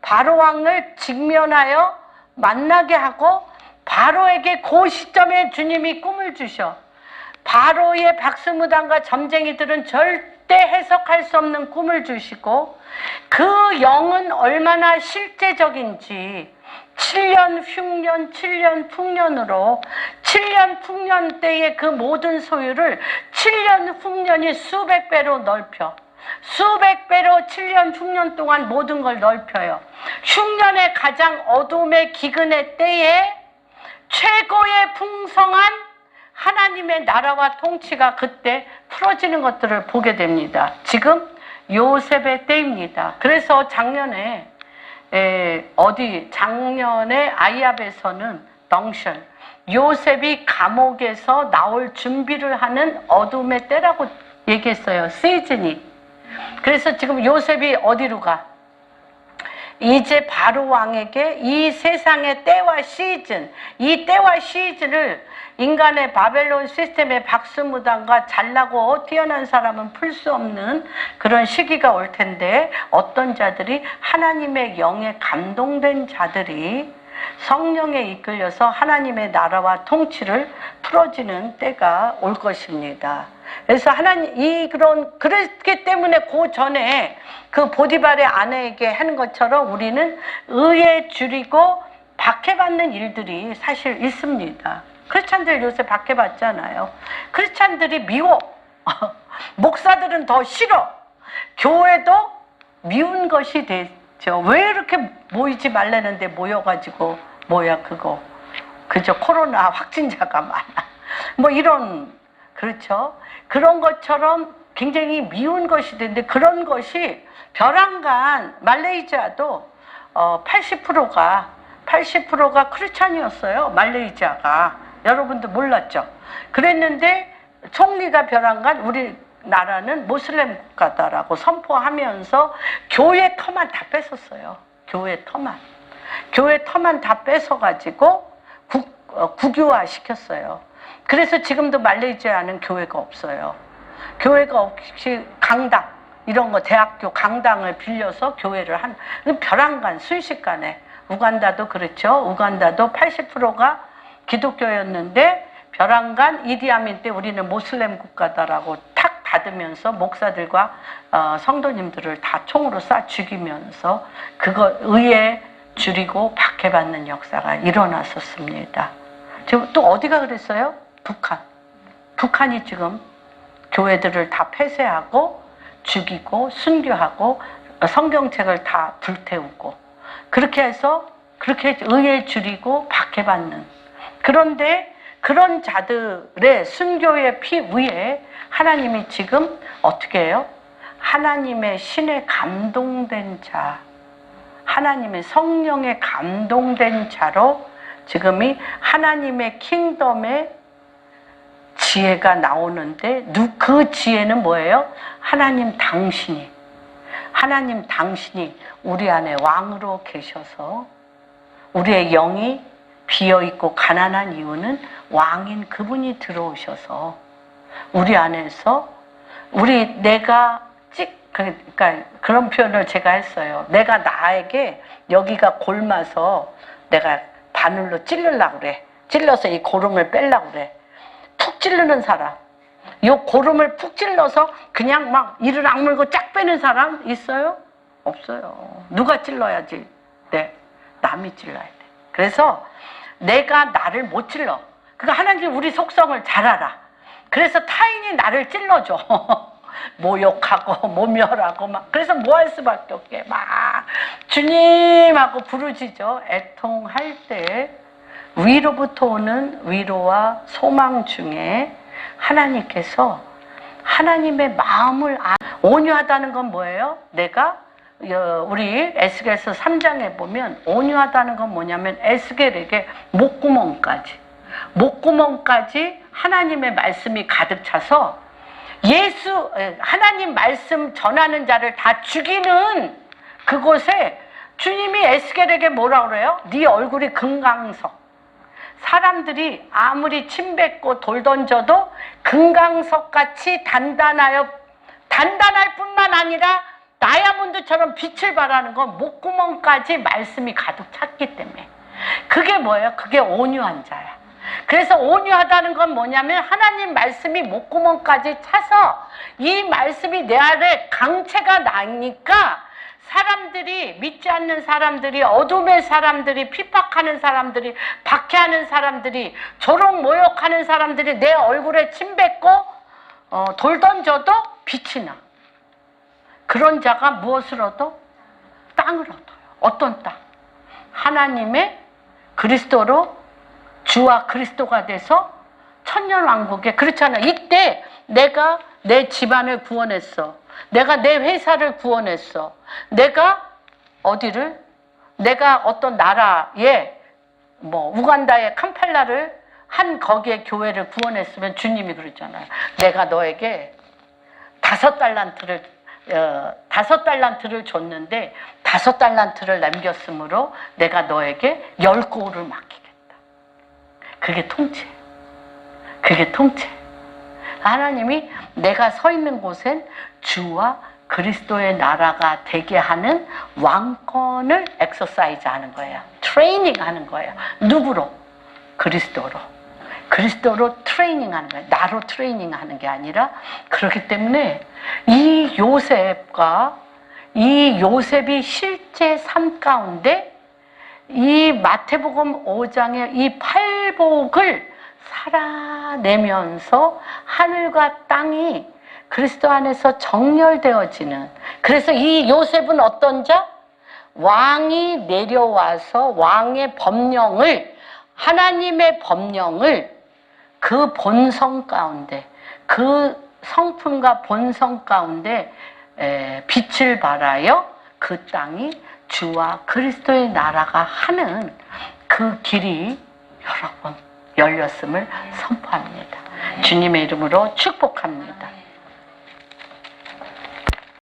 바로왕을 직면하여 만나게 하고 바로에게 그 시점에 주님이 꿈을 주셔. 바로의 박수무당과 점쟁이들은 절대 해석할 수 없는 꿈을 주시고 그 영은 얼마나 실제적인지 7년 흉년 7년 풍년으로 7년 풍년 때의 그 모든 소유를 7년 흉년이 수백 배로 넓혀 수백 배로 7년 흉년 동안 모든 걸 넓혀요. 흉년의 가장 어둠의 기근의 때에 최고의 풍성한 하나님의 나라와 통치가 그때 풀어지는 것들을 보게 됩니다. 지금 요셉의 때입니다. 그래서 작년에 아이압에서는 덩셜 요셉이 감옥에서 나올 준비를 하는 어둠의 때라고 얘기했어요. 시즌이. 그래서 지금 요셉이 어디로 가? 이제 바로 왕에게 이 세상의 때와 시즌, 이 때와 시즌을 인간의 바벨론 시스템의 박수무당과 잘나고 뛰어난 사람은 풀 수 없는 그런 시기가 올 텐데 어떤 자들이 하나님의 영에 감동된 자들이 성령에 이끌려서 하나님의 나라와 통치를 풀어지는 때가 올 것입니다. 그래서 그렇기 때문에 그 전에 그 보디발의 아내에게 하는 것처럼 우리는 의에 줄이고 박해받는 일들이 사실 있습니다. 크리스찬들 요새 박해받잖아요. 크리스찬들이 미워. 목사들은 더 싫어. 교회도 미운 것이 됐죠. 왜 이렇게 모이지 말라는데 모여가지고 그저 코로나 확진자가 많아. 뭐 이런 그렇죠. 그런 것처럼 굉장히 미운 것이 되는데 그런 것이 벼랑간 말레이시아도 80%가 크리스찬이었어요. 말레이시아가. 여러분도 몰랐죠. 그랬는데 총리가 벼랑간 우리나라는 모슬렘 국가다라고 선포하면서 교회 터만 다 뺏었어요. 교회 터만 다 뺏어가지고 국유화 시켰어요. 그래서 지금도 말레이시아는 교회가 없어요. 교회가 없이 강당 이런 거 대학교 강당을 빌려서 교회를 벼랑간 순식간에 우간다도 그렇죠. 우간다도 80%가 기독교였는데 벼랑간 이디아민 때 우리는 모슬렘 국가다라고 탁 닫으면서 목사들과 성도님들을 다 총으로 쏴 죽이면서 그거 의에 줄이고 박해받는 역사가 일어났었습니다. 지금 또 어디가 그랬어요? 북한이 지금 교회들을 다 폐쇄하고 죽이고 순교하고 성경책을 다 불태우고 그렇게 해서 그렇게 의에 줄이고 박해받는 그런데 그런 자들의 순교의 피 위에 하나님이 지금 어떻게 해요? 하나님의 신에 감동된 자 하나님의 성령에 감동된 자로 지금이 하나님의 킹덤의 지혜가 나오는데 그 지혜는 뭐예요? 하나님 당신이 우리 안에 왕으로 계셔서 우리의 영이 비어있고 가난한 이유는 왕인 그분이 들어오셔서 우리 안에서 그러니까 그런 표현을 제가 했어요. 내가 나에게 여기가 골마서 내가 바늘로 찌르려고 그래. 찔러서 이 고름을 빼려고 그래. 푹 찌르는 사람. 이 고름을 푹 찔러서 그냥 막 이를 악물고 쫙 빼는 사람 있어요? 없어요. 누가 찔러야지? 네, 남이 찔러야 돼. 그래서 내가 나를 못 찔러. 그러니까 하나님 우리 속성을 잘 알아. 그래서 타인이 나를 찔러줘. 모욕하고 모멸하고 막 그래서 뭐 할 수밖에 없게 막 주님하고 부르짖어 애통할 때 위로부터 오는 위로와 소망 중에 하나님께서 하나님의 마음을 온유하다는 건 뭐예요? 내가 우리 에스겔서 3장에 보면 온유하다는 건 뭐냐면 에스겔에게 목구멍까지 하나님의 말씀이 가득 차서 하나님 말씀 전하는 자를 다 죽이는 그곳에 주님이 에스겔에게 뭐라 그래요? 네 얼굴이 금강석. 사람들이 아무리 침 뱉고 돌 던져도 금강석같이 단단할 뿐만 아니라 다이아몬드처럼 빛을 발하는 건 목구멍까지 말씀이 가득 찼기 때문에. 그게 뭐예요? 그게 온유한 자야. 그래서 온유하다는 건 뭐냐면 하나님 말씀이 목구멍까지 차서 이 말씀이 내 안에 강체가 나니까 사람들이, 믿지 않는 사람들이, 어둠의 사람들이, 핍박하는 사람들이, 박해하는 사람들이, 조롱 모욕하는 사람들이 내 얼굴에 침 뱉고 돌 던져도 빛이 나. 그런 자가 무엇을 얻어? 땅을 얻어요. 어떤 땅? 하나님의 그리스도로 주와 그리스도가 돼서 천년왕국에. 그렇잖아. 이때 내가 내 집안을 구원했어. 내가 내 회사를 구원했어. 내가 어디를? 내가 어떤 나라에 우간다의 캄팔라를 한 거기에 교회를 구원했으면 주님이 그러잖아요. 내가 너에게 5달란트를 줬는데 5달란트를 남겼으므로 내가 너에게 10고를 맡기겠다. 그게 통치. 그게 통치. 하나님이 내가 서 있는 곳엔 주와 그리스도의 나라가 되게 하는 왕권을 엑서사이즈 하는 거예요. 트레이닝 하는 거예요. 누구로? 그리스도로. 그리스도로 트레이닝 하는 거예요. 나로 트레이닝 하는 게 아니라. 그렇기 때문에 이 요셉이 실제 삶 가운데 이 마태복음 5장의 이 팔복을 살아내면서 하늘과 땅이 그리스도 안에서 정렬되어지는. 그래서 이 요셉은 어떤 자? 왕이 내려와서 왕의 법령을, 하나님의 법령을 그 본성 가운데, 그 성품과 본성 가운데 빛을 발하여 그 땅이 주와 그리스도의 나라가 하는 그 길이 여러분 열렸음을 선포합니다. 주님의 이름으로 축복합니다.